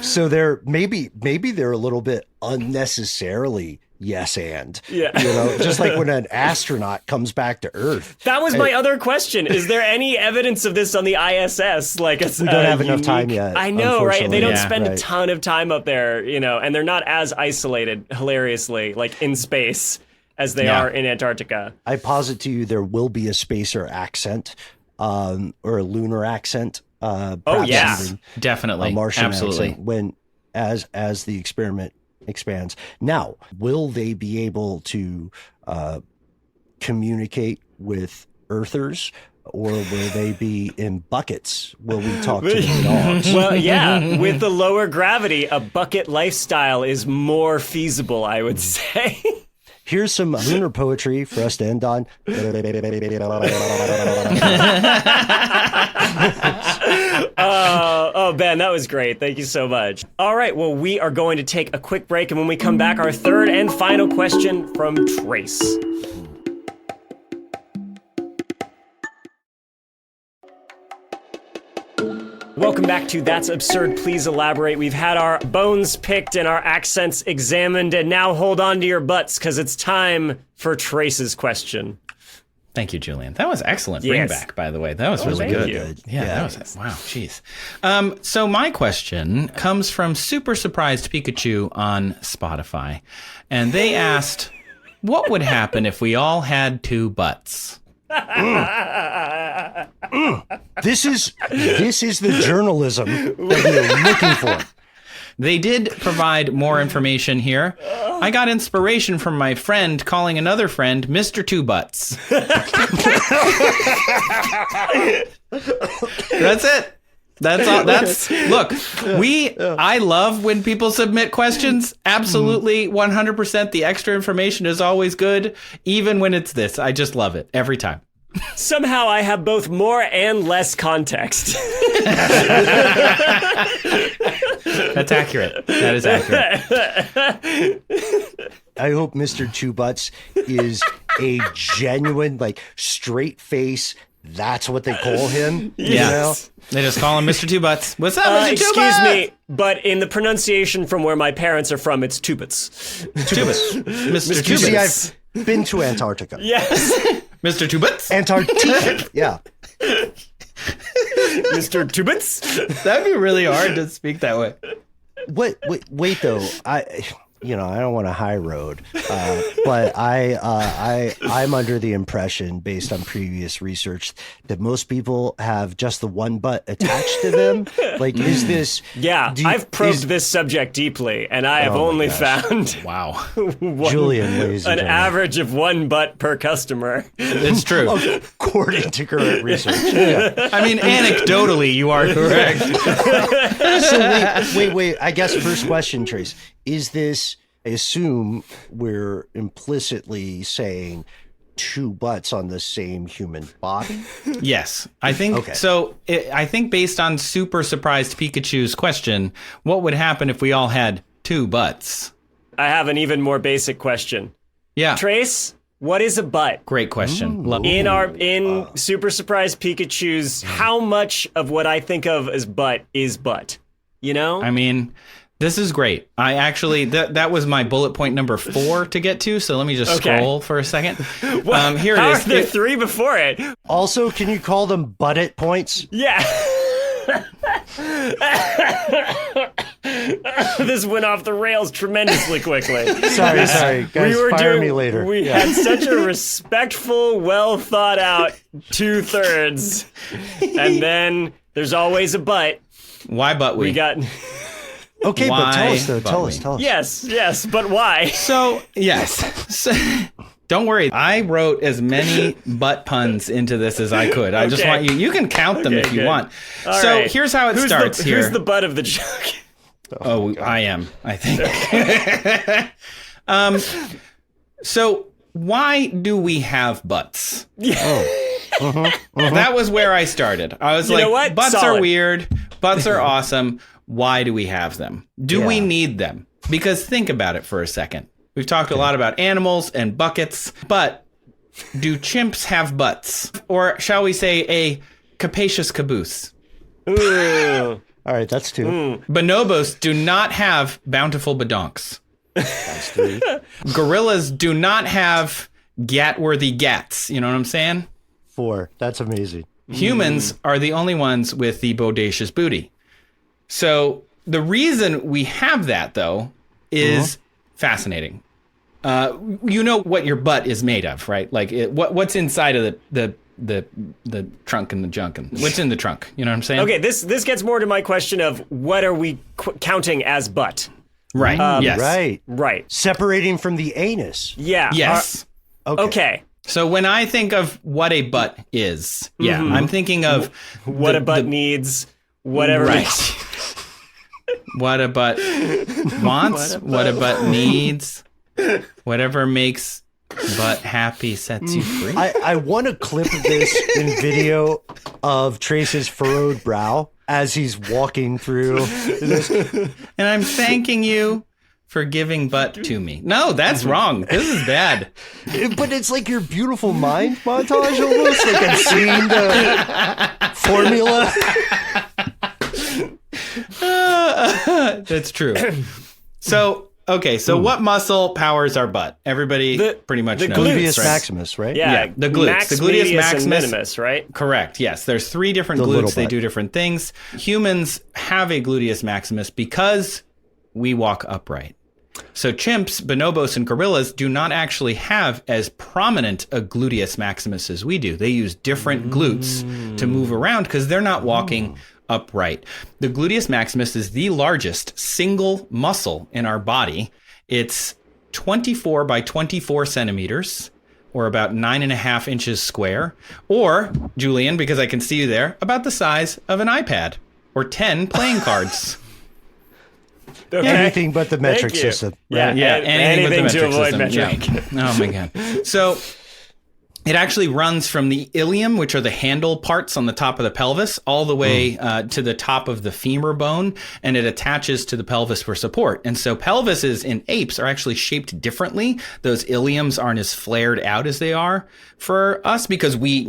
So they're maybe they're a little bit unnecessarily yes and. Just like when an astronaut comes back to Earth. That was my other question. Is there any evidence of this on the ISS? Like, we don't have enough time yet. I know, right? They don't spend right. a ton of time up there, and they're not as isolated, hilariously, like in space as they are in Antarctica. I posit to you there will be a spacer accent, or a lunar accent. Definitely, a Martian absolutely. accent as the experiment expands. Now, will they be able to communicate with Earthers, or will they be in buckets? Will we talk to the dogs? Well, yeah, with the lower gravity, a bucket lifestyle is more feasible, I would say. Here's some lunar poetry for us to end on. Oh, Ben, that was great. Thank you so much. All right, well, we are going to take a quick break, and when we come back, our third and final question from Trace. Welcome back to That's Absurd, Please Elaborate. We've had our bones picked and our accents examined, and now hold on to your butts, because it's time for Trace's question. Thank you, Julian. That was excellent. Yes. Bring back, by the way. That was really thank good. you. Yeah, that was wow. Jeez. So my question comes from Super Surprised Pikachu on Spotify, and they asked, "What would happen if we all had two butts?" This is the journalism that we're looking for. They did provide more information here. I got inspiration from my friend calling another friend Mr. Two Butts. That's it. That's all. Look, I love when people submit questions. Absolutely 100%. The extra information is always good, even when it's this. I just love it every time. Somehow I have both more and less context. That's accurate. That is accurate. I hope Mr. Two Butts is a genuine, like, straight face. That's what they call him. Yes. They just call him Mr. Two Butts. What's up, Mr. Two Excuse Butts? me, but in the pronunciation from where my parents are from, it's Tubits. Two Butts. Mr. Two You see, Butts. I've been to Antarctica. Yes. Mr. Two Butts? Antarctica. Yeah. Mr. Tubits? That'd be really hard to speak that way. Wait though. I don't want a high road, but I'm under the impression, based on previous research, that most people have just the one butt attached to them. Like, is this? Yeah, I've probed this subject deeply, and I have only found Wow. Julian, ladies and an gentlemen, ask of one butt per customer. It's true. according to current research. Yeah. I mean, anecdotally, you are correct. So wait. I guess first question, Trace, is this? I assume we're implicitly saying two butts on the same human body. Yes, I think Okay. so. I think based on Super Surprised Pikachu's question, what would happen if we all had two butts? I have an even more basic question. Yeah, Trace, what is a butt? great question. In Super Surprised Pikachu's, how much of what I think of as butt is butt? You know? I mean, this is great. I actually, that was my bullet point number 4 to get to. So let me just scroll for a second. Here How it are is. there 3 before it? Also, can you call them butt-it points? Yeah. This went off the rails tremendously quickly. Sorry, guys. Fire me later. We had such a respectful, well thought out 2/3, and then there's always a butt. Why but we? We got Okay, but tell us though. Why Tell us. yes, but why? So, yes. So, don't worry. I wrote as many butt puns into this as I could. I just Okay. want you can count them if you good. want. All so right. here's how it starts here. Who's the butt of the joke? Oh, I am, I think. So why do we have butts? That was where I started. I was You like, know what? butts Solid. are weird. Butts are awesome. Why do we have them? Do we need them? Because think about it for a second. We've talked a lot about animals and buckets, but do chimps have butts? Or shall we say a capacious caboose? Ooh. All right, that's 2. Bonobos do not have bountiful badonks. That's 3. Gorillas do not have gat-worthy gats. You know what I'm saying? 4. That's amazing. Humans are the only ones with the bodacious booty. So the reason we have that, though, is fascinating. You know what your butt is made of, right? Like what's inside of the trunk and the junk, and what's in the trunk. You know what I'm saying? Okay, this gets more to my question of what are we counting as butt? Right. Yes. Right. Separating from the anus. Yeah. Yes. Okay. So when I think of what a butt is, I'm thinking of What a butt needs, whatever. Right. What a butt wants, what a butt needs, whatever makes butt happy sets you free. I want a clip of this in video of Trace's furrowed brow as he's walking through this. And I'm thanking you for giving butt to me. No, that's wrong. This is bad. But it's like your beautiful mind montage almost. Like I'm seeing the formula. That's true. So, okay, so what muscle powers our butt? Everybody pretty much the knows. glutes, Gluteus right? maximus, right? Yeah. the glutes. Max, The gluteus medius, maximus. and minimus, right? Correct. Yes. There's 3 different The little glutes. They butt. do different things. Humans have a gluteus maximus because we walk upright. So chimps, bonobos, and gorillas do not actually have as prominent a gluteus maximus as we do. They use different glutes to move around because they're not walking upright. The gluteus maximus is the largest single muscle in our body. It's 24 by 24 centimeters, or about 9.5 inches square, or, Julian, because I can see you there, about the size of an iPad, or 10 playing cards. Okay. Anything but the metric Thank you. system. Yeah, anything but the to metric avoid system. metric. Yeah. Oh my god. So it actually runs from the ilium, which are the handle parts on the top of the pelvis, all the way to the top of the femur bone, and it attaches to the pelvis for support. And so pelvises in apes are actually shaped differently. Those iliums aren't as flared out as they are for us because we,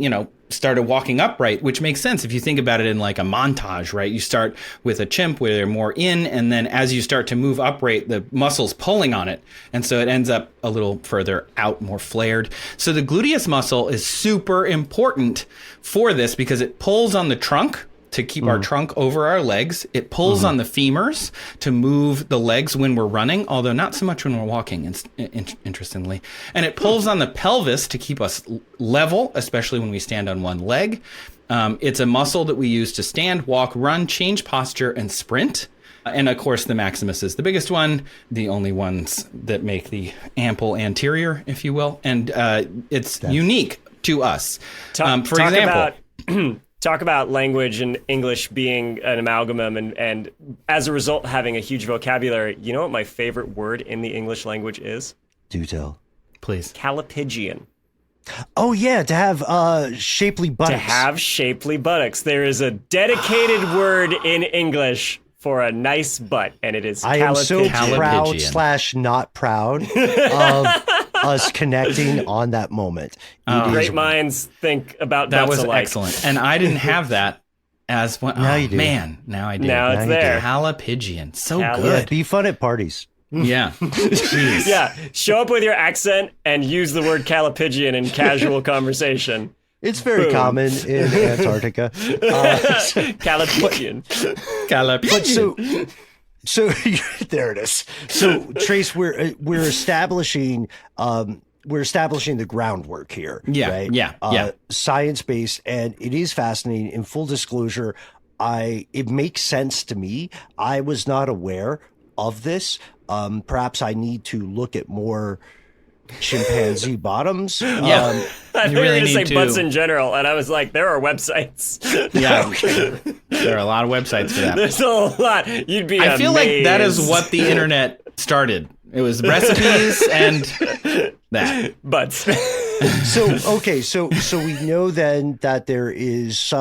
started walking upright, which makes sense if you think about it in like a montage, right? You start with a chimp where they're more in, and then as you start to move upright, the muscle's pulling on it. And so it ends up a little further out, more flared. So the gluteus muscle is super important for this because it pulls on the trunk to keep our trunk over our legs. It pulls on the femurs to move the legs when we're running, although not so much when we're walking, interestingly. And it pulls on the pelvis to keep us level, especially when we stand on one leg. It's a muscle that we use to stand, walk, run, change posture, and sprint. And of course, the maximus is the biggest one, the only ones that make the ample anterior, if you will. And it's unique to us. For example... Talk about language and English being an amalgam and as a result having a huge vocabulary. You know what my favorite word in the English language is? Do tell. Please. Callipygian. Oh, yeah, to have shapely buttocks. To have shapely buttocks. There is a dedicated word in English for a nice butt, and it is I am so proud / not proud of us connecting on that moment. Great minds think about that. Was alike. Excellent. And I didn't have that as one. Now you do. Man, now I do. Now it's there. Callipygian. So good. Be fun at parties. Yeah. Jeez. Yeah. Show up with your accent and use the word callipygian in casual conversation. It's very common in Antarctica. Callipygian. Callipygian. So there it is. So Trace, we're establishing the groundwork here. Yeah, right? Yeah. Science-based, and it is fascinating. In full disclosure, it makes sense to me. I was not aware of this. Perhaps I need to look at more chimpanzee bottoms. Yeah. I You really need to say need butts to- in general, and I was like, there are websites. Yeah. There are a lot of websites for that. There's a lot. You'd be I feel like that is amazed. what the internet started. It was recipes and that. Butts. So we know then that there is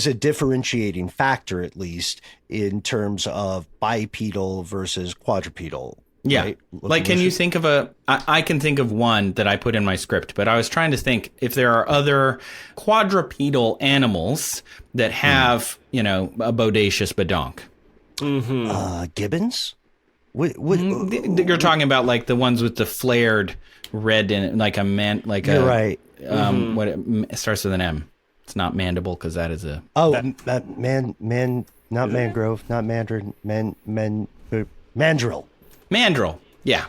a differentiating factor, at least in terms of bipedal versus quadrupedal. Yeah. Right? Like, can you think of I can think of one that I put in my script, but I was trying to think if there are other quadrupedal animals that have, a bodacious badonk. Gibbons? You're talking about like the ones with the flared red in it, like a man, like You're right. What it starts with an M. It's not mandible because that is a. Oh, not mangrove, not mandarin, mandrill. Mandrill. Yeah.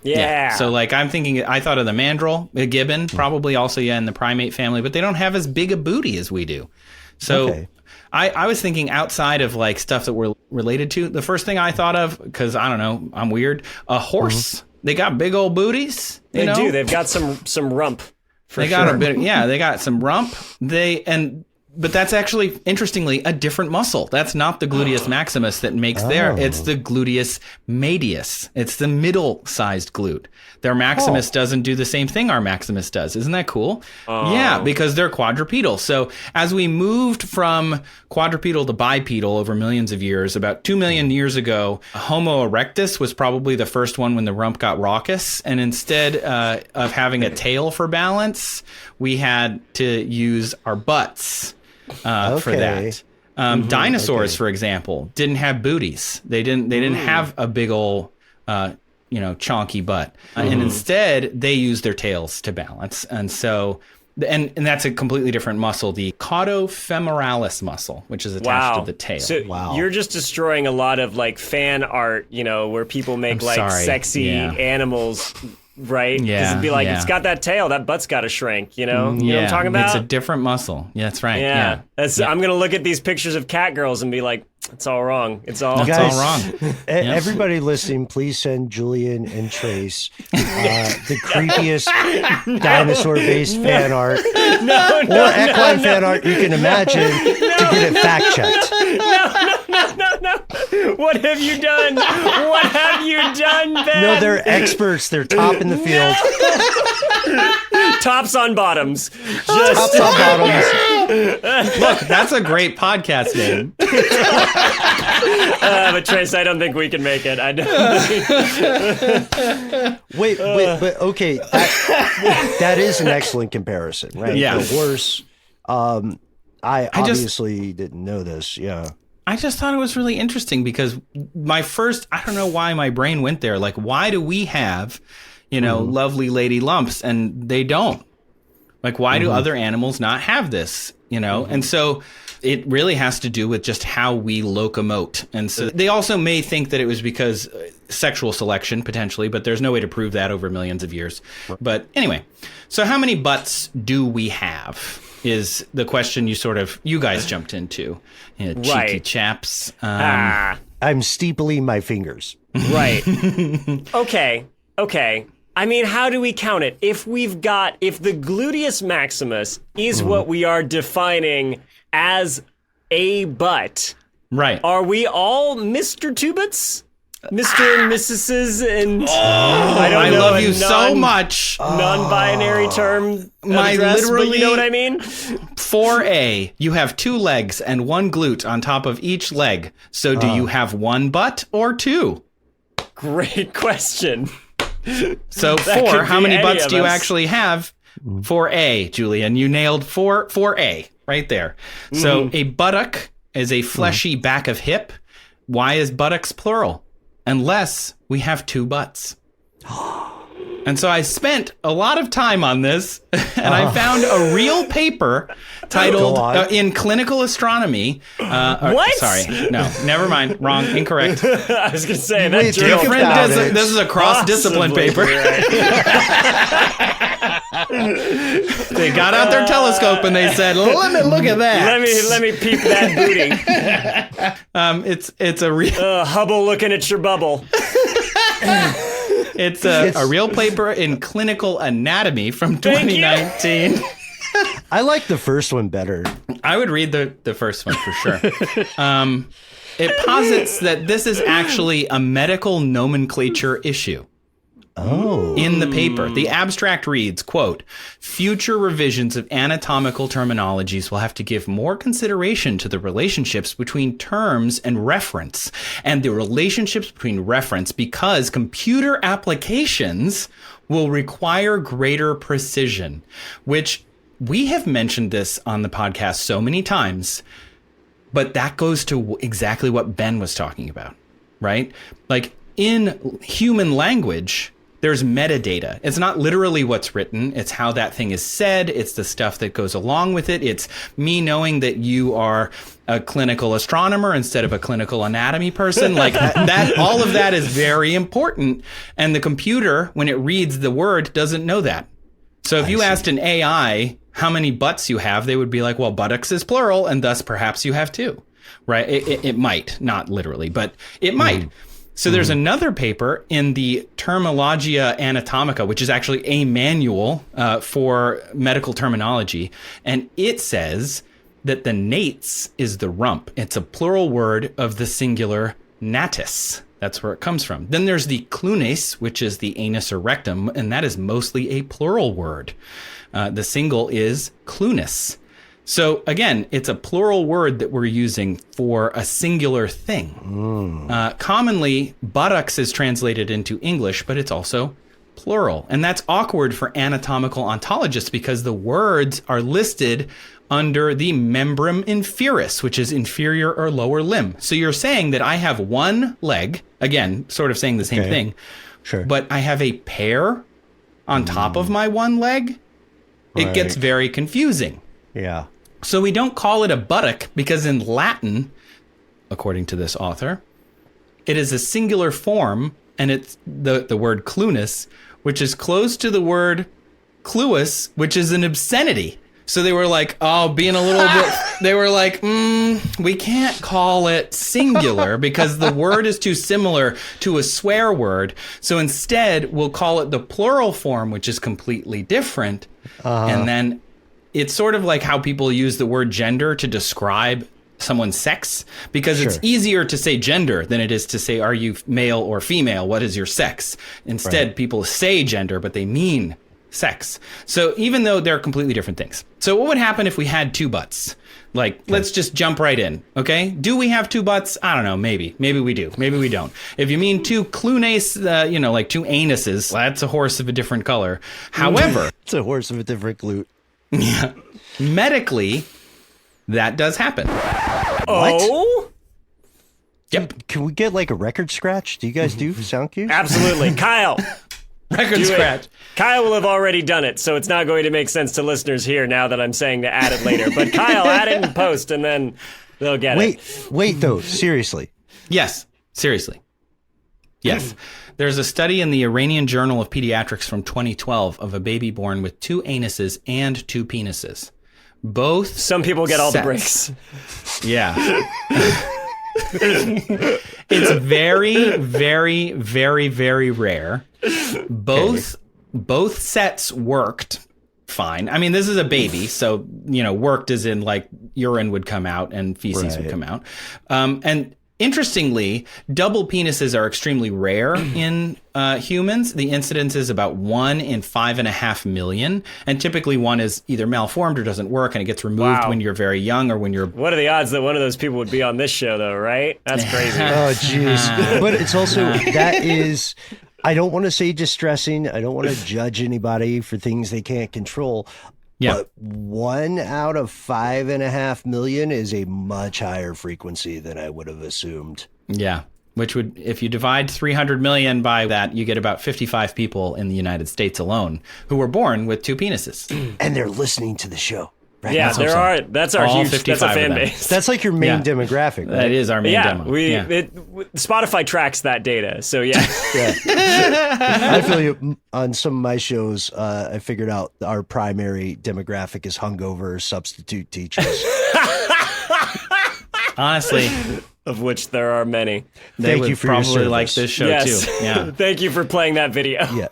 Yeah. So like I thought of the mandrill, a gibbon, probably also in the primate family, but they don't have as big a booty as we do. So Okay. I was thinking outside of like stuff that we're related to. The first thing I thought of, because I don't know, I'm weird. A horse. They got big old booties. They do. They've got some rump. They got a bit. Yeah, they got some rump. But that's actually, interestingly, a different muscle. That's not the gluteus maximus that makes there. It's the gluteus medius. It's the middle-sized glute. Their maximus doesn't do the same thing our maximus does. Isn't that cool? Yeah, because they're quadrupedal. So as we moved from quadrupedal to bipedal over millions of years, about 2 million years ago, Homo erectus was probably the first one when the rump got raucous. And instead of having a tail for balance, we had to use our butts. For that. Dinosaurs, for example, didn't have booties. They didn't have a big old, chonky butt. And instead, they used their tails to balance. And so, and that's a completely different muscle, the caudofemoralis muscle, which is attached to the tail. So you're just destroying a lot of like fan art, where people make sexy animals. Right? Yeah. Because it'd be like, it's got that tail, that butt's got to shrink, You know what I'm talking about? It's a different muscle. Yeah, that's right. Yeah. I'm going to look at these pictures of cat girls and be like, it's all wrong. It's all wrong. Everybody listening, please send Julian and Trace the creepiest dinosaur-based fan art or equine fan art you can imagine to get it fact-checked. No. What have you done? What have you done, Ben? No, they're experts. They're top in the field. Tops on bottoms. Tops on bottoms. Look, that's a great podcast name. But Trace, I don't think we can make it. I don't think. Wait, but okay, that is an excellent comparison, right? Yeah. The horse. I obviously didn't know this. Yeah. I just thought it was really interesting because I don't know why my brain went there. Like, why do we have, lovely lady lumps and they don't? Like, why do other animals not have this? And so it really has to do with just how we locomote. And so they also may think that it was because sexual selection, potentially, but there's no way to prove that over millions of years. But anyway, so how many butts do we have is the question you guys jumped into. Cheeky Right. chaps. I'm steepling my fingers. Right. Okay. I mean, how do we count it? If the gluteus maximus is what we are defining as a butt, Right. are we all Mr. Two Butts? Mr. and Mrs. and I love you so much. Non-binary term My address, but literally- you know what I mean? 4A, you have 2 legs and 1 glute on top of each leg. So do you have 1 butt or 2? Great question. So That 4, could how be many any butts of do you us. actually have? 4A, Julian. You nailed 4A right there. So a buttock is a fleshy back of hip. Why is buttocks plural? Unless we have 2 butts. And so I spent a lot of time on this, and I found a real paper titled Go on. in clinical astronomy. What? Sorry, no, never mind. Wrong, incorrect. I was going to say, that Wait, journal think Different. about it. This is a cross-discipline possibly paper. They got out their telescope and they said, "Let me look at that." Let me peep that booty. It's a real. Hubble looking at your bubble. It's a real paper in clinical anatomy from 2019. I like the first one better. I would read the first one for sure. It posits that this is actually a medical nomenclature issue. Oh. In the paper, the abstract reads, quote, "Future revisions of anatomical terminologies will have to give more consideration to the relationships between terms and reference, and the relationships between reference because computer applications will require greater precision," which we have mentioned this on the podcast so many times, but that goes to exactly what Ben was talking about, right? Like in human language, there's metadata. It's not literally what's written. It's how that thing is said. It's the stuff that goes along with it. It's me knowing that you are a clinical astronomer instead of a clinical anatomy person. Like that, all of that is very important. And the computer, when it reads the word, doesn't know that. So if you asked an AI how many butts you have, they would be like, well, buttocks is plural, and thus perhaps you have 2, right? It might, not literally, but it might. So there's another paper in the Terminologia Anatomica, which is actually a manual for medical terminology. And it says that the nates is the rump. It's a plural word of the singular natis. That's where it comes from. Then there's the clunes, which is the anus or rectum, and that is mostly a plural word. The single is clunis. So again, it's a plural word that we're using for a singular thing. Commonly, buttocks is translated into English, but it's also plural. And that's awkward for anatomical ontologists because the words are listed under the membrum inferius, which is inferior or lower limb. So you're saying that I have 1 leg, again, sort of saying the same thing, Sure. but I have a pair on top of my 1 leg. It gets Right. very confusing. Yeah. So we don't call it a buttock because in Latin, according to this author, it is a singular form, and it's the word clunis, which is close to the word cluus, which is an obscenity. So they were like, being a little bit, they were like, we can't call it singular because the word is too similar to a swear word. So instead, we'll call it the plural form, which is completely different. And then it's sort of like how people use the word gender to describe someone's sex, because it's easier to say gender than it is to say, are you male or female? What is your sex? Instead, people say gender, but they mean sex. So even though they're completely different things. So what would happen if we had two butts? Like, let's just jump right in, okay? Do we have two butts? I don't know, maybe. Maybe we do. Maybe we don't. If you mean two clunace, like two anuses, that's a horse of a different color. However... It's a horse of a different glute. Yeah. Medically, that does happen. Oh? Yep. Can we get like a record scratch? Do you guys do sound cues? Absolutely. Kyle. Record Do scratch. it. Kyle will have already done it, so it's not going to make sense to listeners here now that I'm saying to add it later. But Kyle, add it in post, and then they'll get it. Wait, though. Seriously. Yes. Seriously. Yes. There's a study in the Iranian Journal of Pediatrics from 2012 of a baby born with two anuses and two penises. Both. Some people get all the sets. breaks. Yeah. It's very, very, very, very rare. Both sets worked fine. I mean, this is a baby, so, worked as in like urine would come out and feces would come out. And interestingly, double penises are extremely rare in humans. The incidence is about 1 in 5.5 million. And typically one is either malformed or doesn't work, and it gets removed when you're very young or when you're... What are the odds that one of those people would be on this show, though, right? That's crazy. Oh, jeez. But it's also, that is... I don't want to say distressing. I don't want to judge anybody for things they can't control. Yeah. But 1 out of 5.5 million is a much higher frequency than I would have assumed. Yeah. Which would, if you divide 300 million by that, you get about 55 people in the United States alone who were born with two penises. And they're listening to the show. Right? Yeah, there are. That's our All huge. That's a fan base. That's like your main demographic. Right? That is our main demo. Spotify tracks that data. So yeah. I feel you. On some of my shows, I figured out our primary demographic is hungover substitute teachers. Honestly, of which there are many. They would probably like this show too. Yeah. Thank you for playing that video. Yeah.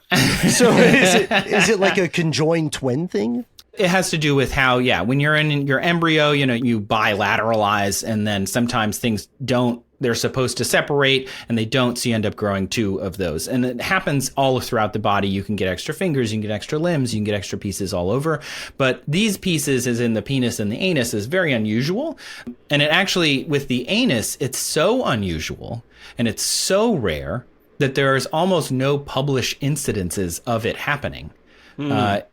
So is it like a conjoined twin thing? It has to do with how, when you're in your embryo, you bilateralize, and then sometimes things they're supposed to separate and they don't, so you end up growing two of those. And it happens all throughout the body. You can get extra fingers, you can get extra limbs, you can get extra pieces all over. But these pieces, as in the penis and the anus, is very unusual. And it actually, with the anus, it's so unusual and it's so rare that there is almost no published incidences of it happening.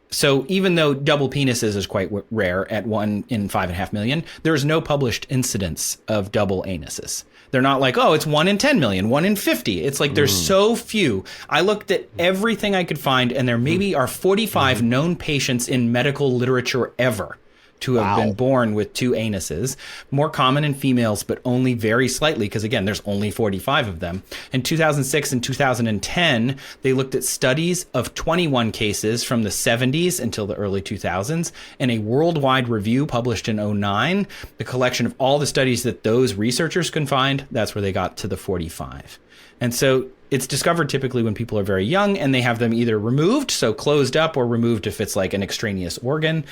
So even though double penises is quite rare at 1 in 5.5 million, there is no published incidence of double anuses. They're not like, it's 1 in 10 million, 1 in 50. It's like there's so few. I looked at everything I could find, and there maybe are 45 known patients in medical literature ever to have been born with two anuses. More common in females, but only very slightly, because again, there's only 45 of them. In 2006 and 2010, they looked at studies of 21 cases from the 70s until the early 2000s, and a worldwide review published in 2009, the collection of all the studies that those researchers can find, that's where they got to the 45. And so it's discovered typically when people are very young and they have them either removed, so closed up, or removed if it's like an extraneous organ.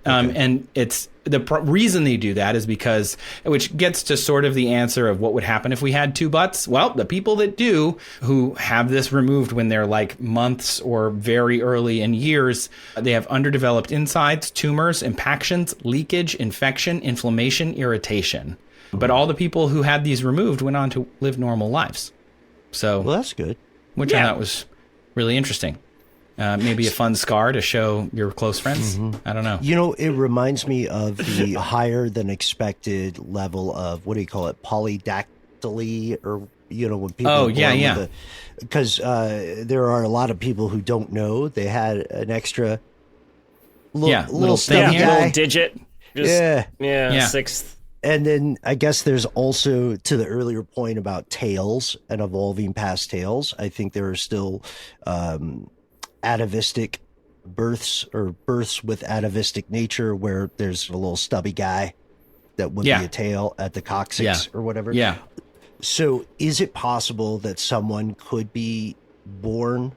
And it's the reason they do that is because, which gets to sort of the answer of what would happen if we had two butts. Well, the people that do, who have this removed when they're like months or very early in years, they have underdeveloped insides, tumors, impactions, leakage, infection, inflammation, irritation. But all the people who had these removed went on to live normal lives. So, well, that's good. Which I thought was really interesting. Maybe a fun scar to show your close friends. I don't know. It reminds me of the higher than expected level of, what do you call it, polydactyly, or, when people because there are a lot of people who don't know they had an extra little stubby guy. Little digit. Just, sixth. And then I guess there's also, to the earlier point about tails and evolving past tails, I think there are still atavistic births, or births with atavistic nature, where there's a little stubby guy that would be a tail at the coccyx or whatever. Yeah. So is it possible that someone could be born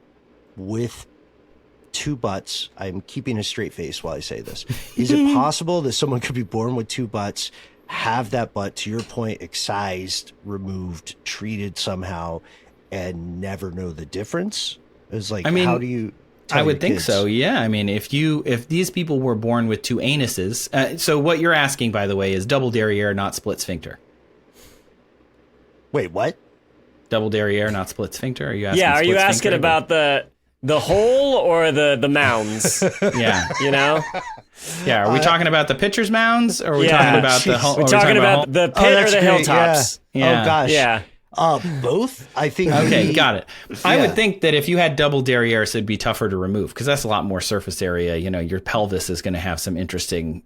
with two butts? I'm keeping a straight face while I say this. Is it possible that someone could be born with two butts, have that butt, to your point, excised, removed, treated somehow, and never know the difference? It's like, how do you... tell I would your think kids. so. Yeah. I mean, if these people were born with 2 anuses, so what you're asking, by the way, is double derriere, not split sphincter. Wait, what? Double derriere, not split sphincter. Are you asking? Yeah, are you split asking sphincter? about the hole or the mounds? Yeah. You know? Yeah. Are we talking about the pitcher's mounds, or are we Yeah. talking about the Jeez. home? We're talking about the Oh, pit or that's the great. hilltops. Yeah. Oh gosh. Yeah. Both. I think. Okay, got it. I Yeah. would think that if you had double derriere, it'd be tougher to remove because that's a lot more surface area. You know, your pelvis is going to have some interesting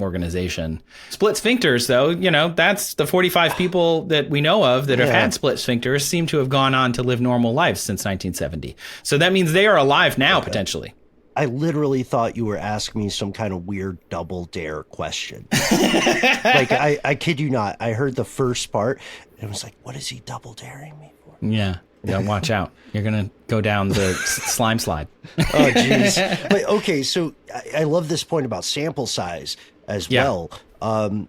organization. Split sphincters, though, you know, that's the 45 people that we know of that have Yeah. had split sphincters seem to have gone on to live normal lives since 1970. So that means they are alive now, potentially. I literally thought you were asking me some kind of weird double dare question. Like, I kid you not. I heard the first part and I was like, what is he double daring me for? Yeah. Yeah, watch out. You're going to go down the slime slide. Oh, jeez. But okay, so I love this point about sample size as Yeah. well.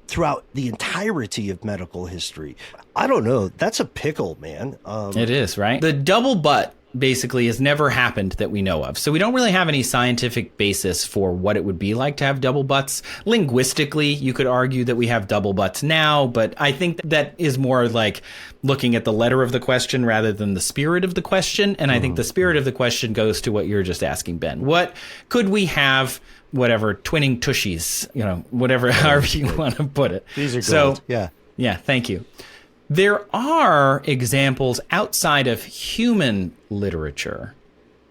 Throughout the entirety of medical history, I don't know. That's a pickle, man. It is, right? The double butt basically has never happened that we know of. So we don't really have any scientific basis for what it would be like to have double butts. Linguistically, you could argue that we have double butts now, but I think that is more like looking at the letter of the question rather than the spirit of the question. And I think the spirit of the question goes to what you're just asking, Ben. What could we have? Whatever, twinning tushies, you know, whatever, however you want to put it. These are so, gold. Yeah. Yeah, thank you. There are examples outside of human literature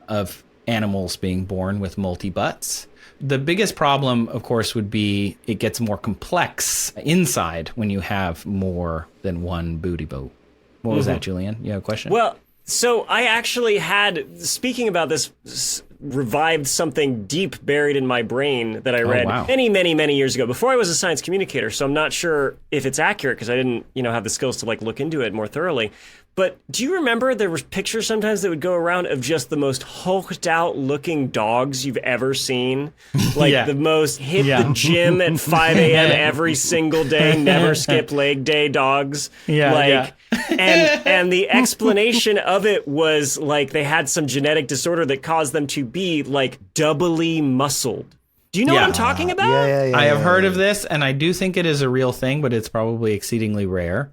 of animals being born with multi-butts. The biggest problem, of course, would be it gets more complex inside when you have more than one booty boat. What was that, Julian? You have a question? Well, so I actually had, speaking about this, revived something deep buried in my brain that I read wow. many years ago before I was a science communicator. So I'm not sure if it's accurate because I didn't, have the skills to like look into it more thoroughly. But do you remember there was pictures sometimes that would go around of just the most hulked out looking dogs you've ever seen? Like Yeah. the most hit Yeah. the gym at 5 a.m. every single day, never skip leg day dogs. Yeah, like, yeah. And the explanation of it was like they had some genetic disorder that caused them to be like doubly muscled. Do you know what Yeah. I'm talking about? Yeah. I have heard of this, and I do think it is a real thing, but it's probably exceedingly rare.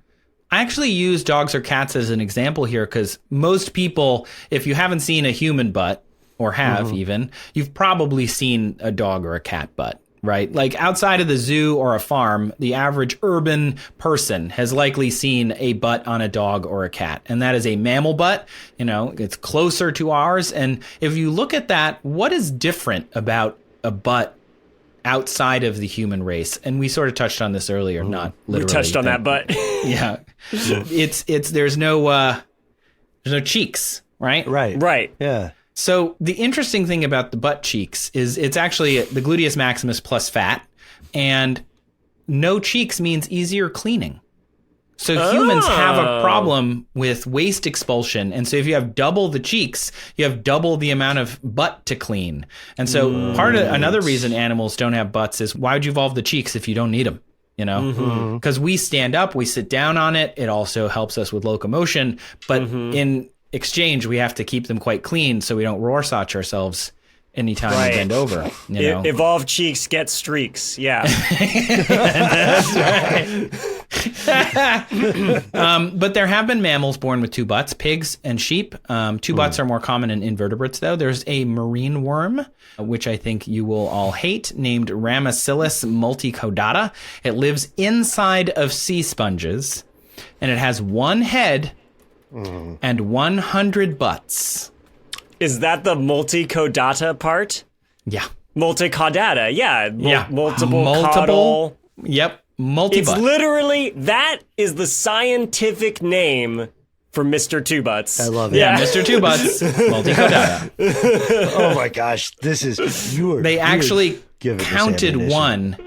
I actually use dogs or cats as an example here because most people, if you haven't seen a human butt, or have even, you've probably seen a dog or a cat butt, right? Like outside of the zoo or a farm, the average urban person has likely seen a butt on a dog or a cat. And that is a mammal butt. You know, it's closer to ours. And if you look at that, what is different about a butt outside of the human race? And we sort of touched on this earlier, not literally. We touched on that butt. Yeah. There's no cheeks, right? Right. Right. Yeah. So the interesting thing about the butt cheeks is it's actually the gluteus maximus plus fat, and no cheeks means easier cleaning. So humans have a problem with waste expulsion. And so if you have double the cheeks, you have double the amount of butt to clean. And so another reason animals don't have butts is why would you evolve the cheeks if you don't need them? You know, because we stand up, we sit down on it. It also helps us with locomotion. But in exchange, we have to keep them quite clean so we don't Rorschach ourselves anytime we bend over. You know? Evolved cheeks get streaks. Yeah. But there have been mammals born with two butts, pigs and sheep. Two butts are more common in invertebrates, though. There's a marine worm, which I think you will all hate, named Ramacillus multicaudata. It lives inside of sea sponges, and it has one head and 100 butts. Is that the multicaudata part? Yeah. Multicaudata, yeah. Yeah. Multiple caudal. Yep. Multi-butt. It's literally, that is the scientific name for Mr. Two Butts. I love it. Yeah, Mr. Two Butts, multicaudata. Oh my gosh, this is They actually giving us counted ammunition. one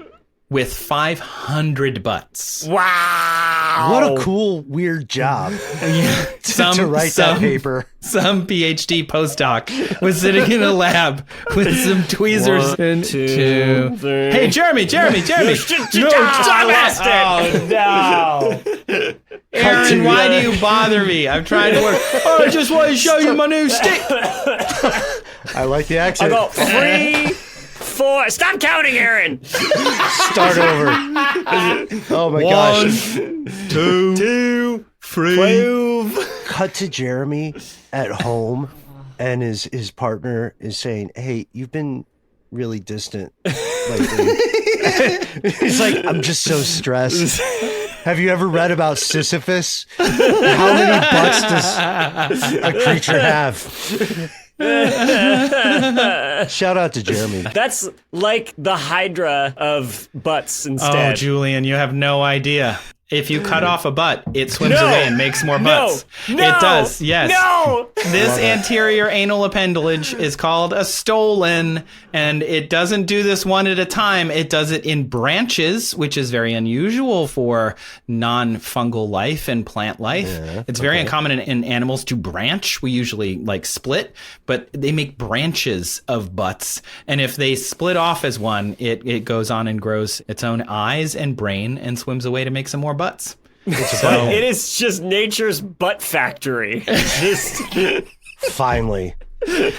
with 500 butts. Wow. What a cool, weird job to write that paper. Some PhD postdoc was sitting in a lab with some tweezers. One, two, three. Hey, Jeremy. No, I lost it. Oh, no. Aaron, Aaron, why do you bother me? I'm trying to work. Oh, I just want to show you my new stick. I like the I accent. go 3, 4. Stop counting, Aaron. Start over. Oh my gosh. 2, 3. 12. Cut to Jeremy at home, and his partner is saying, "Hey, you've been really distant lately." He's like, "I'm just so stressed. Have you ever read about Sisyphus? How many butts does a creature have?" Shout out to Jeremy. That's like the Hydra of butts instead. Oh, Julian, you have no idea. If you cut off a butt, it swims away and makes more butts. No, it does, yes. No! This anterior anal appendage is called a stolon, and it doesn't do this one at a time. It does it in branches, which is very unusual for non-fungal life and plant life. Yeah, it's very uncommon in animals to branch. We usually like split, but they make branches of butts. And if they split off as one, it goes on and grows its own eyes and brain and swims away to make some more butts. It is just nature's butt factory. Finally. We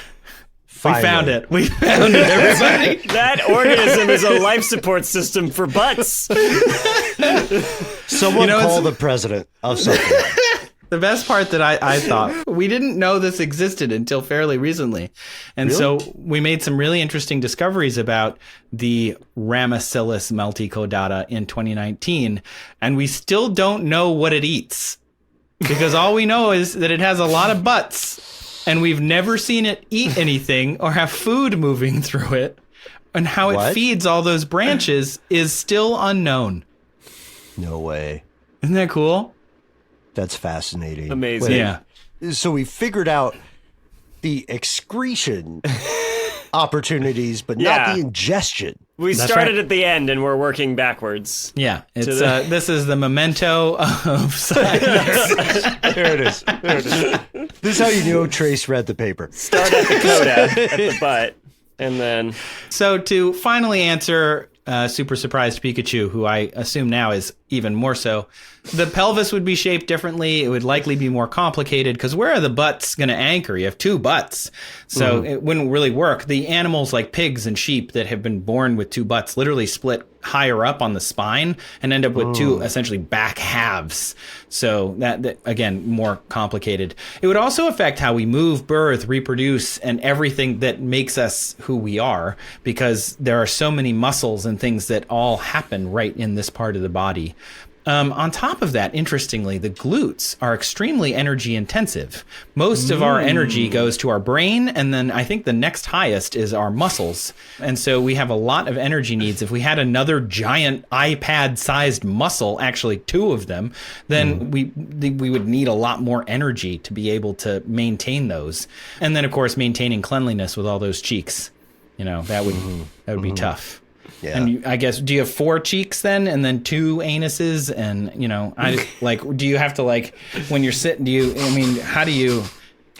found it. We found it, everybody. That organism is a life support system for butts. Someone call the president of something. The best part that I thought, we didn't know this existed until fairly recently. And so we made some really interesting discoveries about the Ramacillus multicaudata in 2019. And we still don't know what it eats. Because all we know is that it has a lot of butts. And we've never seen it eat anything or have food moving through it. And how it feeds all those branches is still unknown. No way. Isn't that cool? That's fascinating. Amazing. Yeah. So we figured out the excretion opportunities, but not the ingestion. We started at the end and we're working backwards. Yeah. It's this is the memento of science. There it is. This is how you know Trace read the paper. Start at the coda, at the butt, and then... So to finally answer Super Surprised Pikachu, who I assume now is even more so, the pelvis would be shaped differently. It would likely be more complicated because where are the butts going to anchor? You have two butts. So it wouldn't really work. The animals like pigs and sheep that have been born with two butts literally split higher up on the spine and end up with two essentially back halves. So that again, more complicated. It would also affect how we move, birth, reproduce, and everything that makes us who we are, because there are so many muscles and things that all happen right in this part of the body. On top of that, interestingly, the glutes are extremely energy intensive. Most of our energy goes to our brain, and then I think the next highest is our muscles. And so we have a lot of energy needs. If we had another giant iPad-sized muscle, actually two of them, then we would need a lot more energy to be able to maintain those. And then, of course, maintaining cleanliness with all those cheeks. You know, that would be tough. Yeah. And I guess, do you have 4 cheeks then, and then 2 anuses, and do you have to when you're sitting? How do you?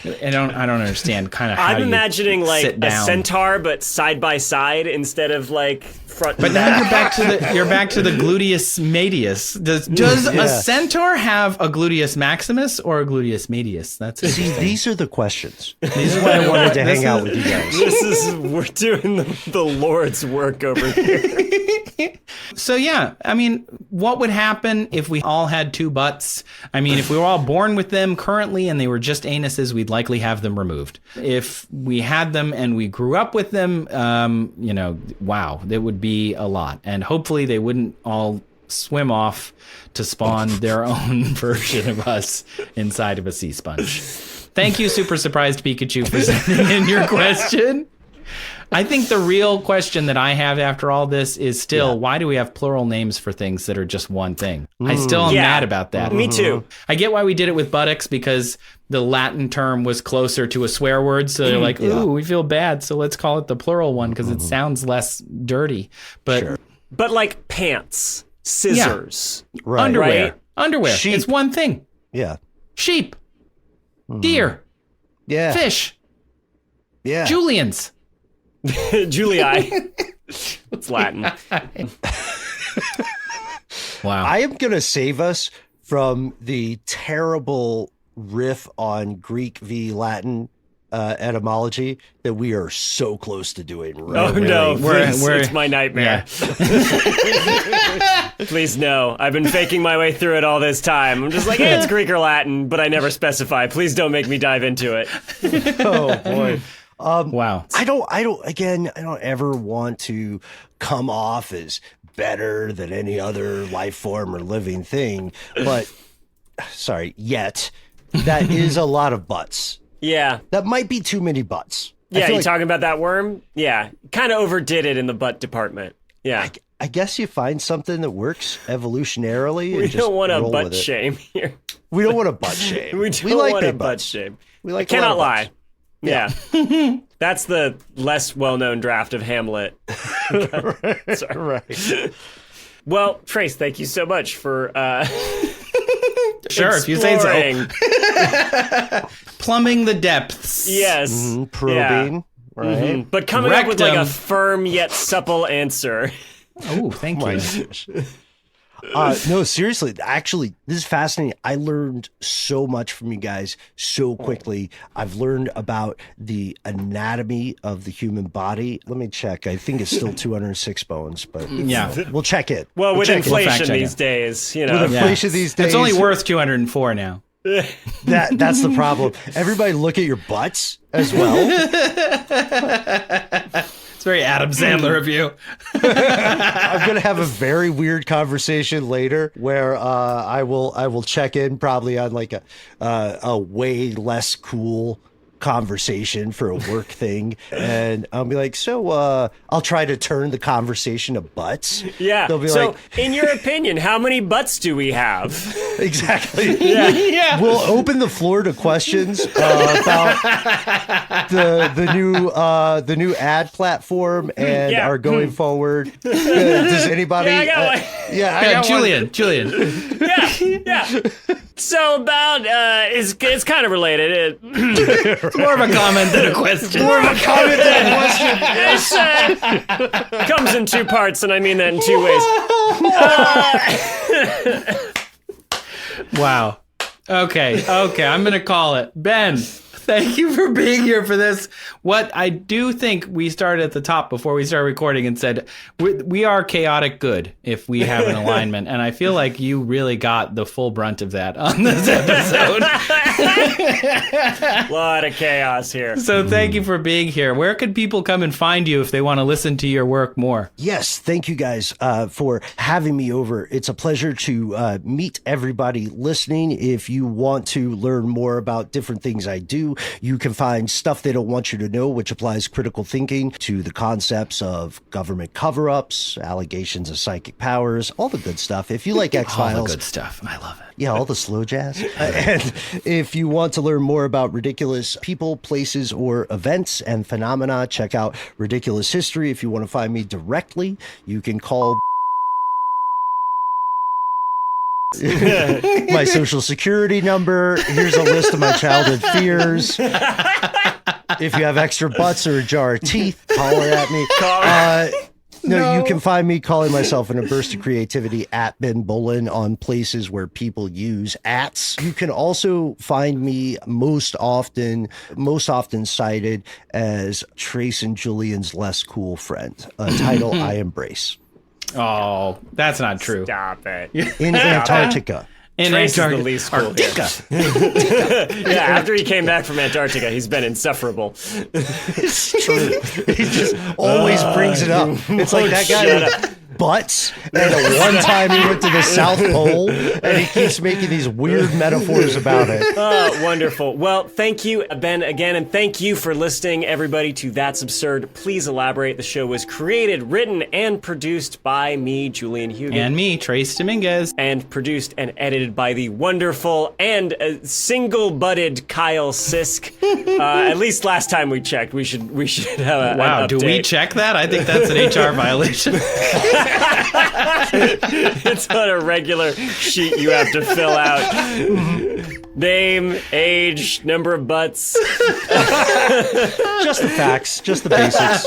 I don't understand. Kind of. I'm imagining a centaur, but side by side instead of front. But now you're back to the gluteus medius. Does a centaur have a gluteus maximus or a gluteus medius? That's interesting. These are the questions. These are why I wanted to hang out with you guys. We're doing the Lord's work over here. So yeah, what would happen if we all had 2 butts? If we were all born with them currently and they were just anuses, we'd likely have them removed. If we had them and we grew up with them, wow, that would be a lot. And hopefully they wouldn't all swim off to spawn their own version of us inside of a sea sponge. Thank you, Super Surprised Pikachu, for sending in your question. I think the real question that I have after all this is still, why do we have plural names for things that are just one thing? I still am mad about that. Me too. I get why we did it with buttocks, because the Latin term was closer to a swear word. So they're like, ooh, we feel bad, so let's call it the plural one because it sounds less dirty. But But pants, scissors, underwear. Sheep. It's one thing. Yeah. Sheep, deer, fish, Julians. Julii. It's Latin. Wow. I am going to save us from the terrible riff on Greek v. Latin etymology that we are so close to doing. Oh no, please, it's my nightmare. Yeah. Please no. I've been faking my way through it all this time. I'm just like, hey, it's Greek or Latin, but I never specify. Please don't make me dive into it. Oh boy. Wow. I don't ever want to come off as better than any other life form or living thing, but yet that is a lot of butts. Yeah. That might be too many butts. Yeah, you talking about that worm? Yeah. Kind of overdid it in the butt department. Yeah. I guess you find something that works evolutionarily. We and don't want to roll butt with it. shame here. We don't want to butt shame. We don't like want to big butt butts. shame. We like I a lot cannot of lie. butts. Yeah. That's the less well-known draft of Hamlet. Sorry. Right. Well, Trace, thank you so much for Sure, if you say so. exploring. Plumbing the depths. Yes. Probing. Right. Mhm. But coming up with like a Rectum. firm yet supple answer. Oh, thank My you. gosh. No, seriously. Actually, this is fascinating. I learned so much from you guys so quickly. I've learned about the anatomy of the human body. Let me check. I think it's still 206 bones, but Yeah. we'll check it. Well, We'll with check it. fact inflation check these it. days, you With know. inflation these days, It's only worth 204 now. that's the problem. Everybody look at your butts as well. It's very Adam Sandler of you. I'm gonna have a very weird conversation later where I will check in probably on like a way less cool conversation for a work thing, and I'll be like, so I'll try to turn the conversation to butts. Yeah. They'll be So, like, in your opinion, how many butts do we have? exactly. Yeah. We'll open the floor to questions about the new ad platform and Yeah. are going forward. Does anybody? Yeah, I got one. Yeah, I Yeah, got one. Julian. Yeah. So about it's kind of related. It's more of a comment than a question. More of a comment than a question. It's comes in two parts, and I mean that in two ways. Wow. Okay. I'm going to call it. Ben, thank you for being here for this. What I do think we started at the top before we started recording and said, we are chaotic good if we have an alignment. And I feel like you really got the full brunt of that on this episode. A lot of chaos here. So thank you for being here. Where could people come and find you if they want to listen to your work more? Yes, thank you guys for having me over. It's a pleasure to meet everybody listening. If you want to learn more about different things I do, you can find Stuff They Don't Want You to Know, which applies critical thinking to the concepts of government cover-ups, allegations of psychic powers, all the good stuff. If you like All X-Files, the good stuff. I love it. yeah, all the slow jazz. And if you want to learn more about ridiculous people, places, or events and phenomena, check out Ridiculous History. If you want to find me directly, you can call my social security number. Here's a list of my childhood fears. If you have extra butts or a jar of teeth, holler at me. No, you can find me calling myself in a burst of creativity at Ben Bowlin on places where people use ats. You can also find me most often cited as Trace and Julian's less cool friend, a title I embrace. Oh, that's not true. Stop it. In Antarctica. In Trace is the Antarctica. least cool. Antarctica. Yeah, after he came back from Antarctica, he's been insufferable. It's true. He just always brings it up. It's like that guy with butts. And the one time he went to the South Pole, and he keeps making these weird metaphors about it. Wonderful. Well, thank you, Ben, again, and thank you for listening, everybody, to That's Absurd. Please elaborate. The show was created, written, and produced by me, Julian Hugan. And me, Trace Dominguez. And produced and edited by the wonderful and single-butted Kyle Sisk. At least last time we checked. We should have a Wow, an do we update. check that? I think that's an HR violation. It's on a regular sheet you have to fill out. Name, age, number of butts. Just the facts, just the basics.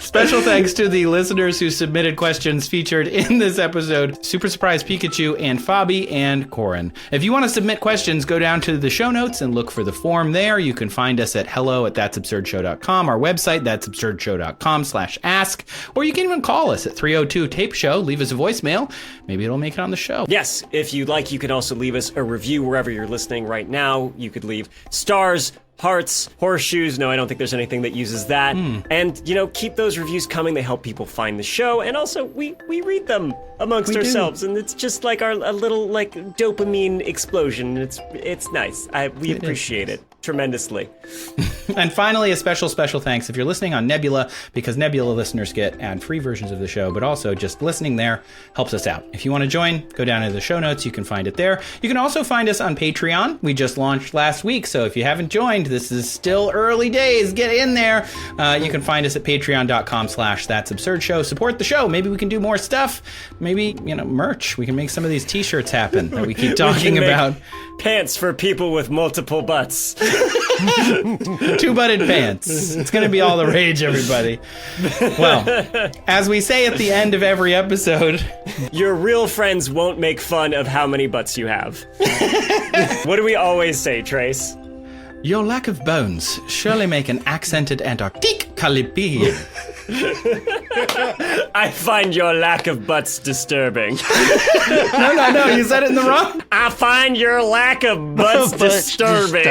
Special thanks to the listeners who submitted questions featured in this episode, Super Surprised Pikachu and Fabie and Corin. If you want to submit questions, go down to the show notes and look for the form there. You can find us at hello@that'sabsurdshow.com, our website, that'sabsurdshow.com/ask, or you can even call us at 302-TAPE-SHOW. Leave us a voicemail. Maybe it'll make it on the show. Yes, if you'd like, you can also leave us a review wherever you're listening right now. You could leave stars, hearts, horseshoes. No, I don't think there's anything that uses that. And, keep those reviews coming. They help people find the show. And also, we read them amongst ourselves. And it's just like a little, dopamine explosion. It's nice. We appreciate it tremendously. And finally, a special thanks if you're listening on Nebula, because Nebula listeners get ad-free versions of the show, but also just listening there helps us out. If you want to join, go down to the show notes. You can find it there. You can also find us on Patreon. We just launched last week, so if you haven't joined, this is still early days. Get in there. You can find us at patreon.com/that'sabsurdshow. Support the show. Maybe we can do more stuff. Maybe, merch. We can make some of these t-shirts happen that we keep talking about. Pants for people with multiple butts. Two-butted pants. It's going to be all the rage, everybody. Well, as we say at the end of every episode, your real friends won't make fun of how many butts you have. What do we always say, Trace? Your lack of bones surely make an accented Antarctic Calibian. I find your lack of butts disturbing. No, you said it in the wrong. I find your lack of butts disturbing.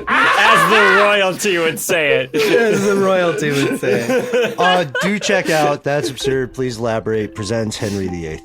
As the royalty would say it. As the royalty would say it. Do check out That's Absurd, Please Elaborate presents Henry VIII.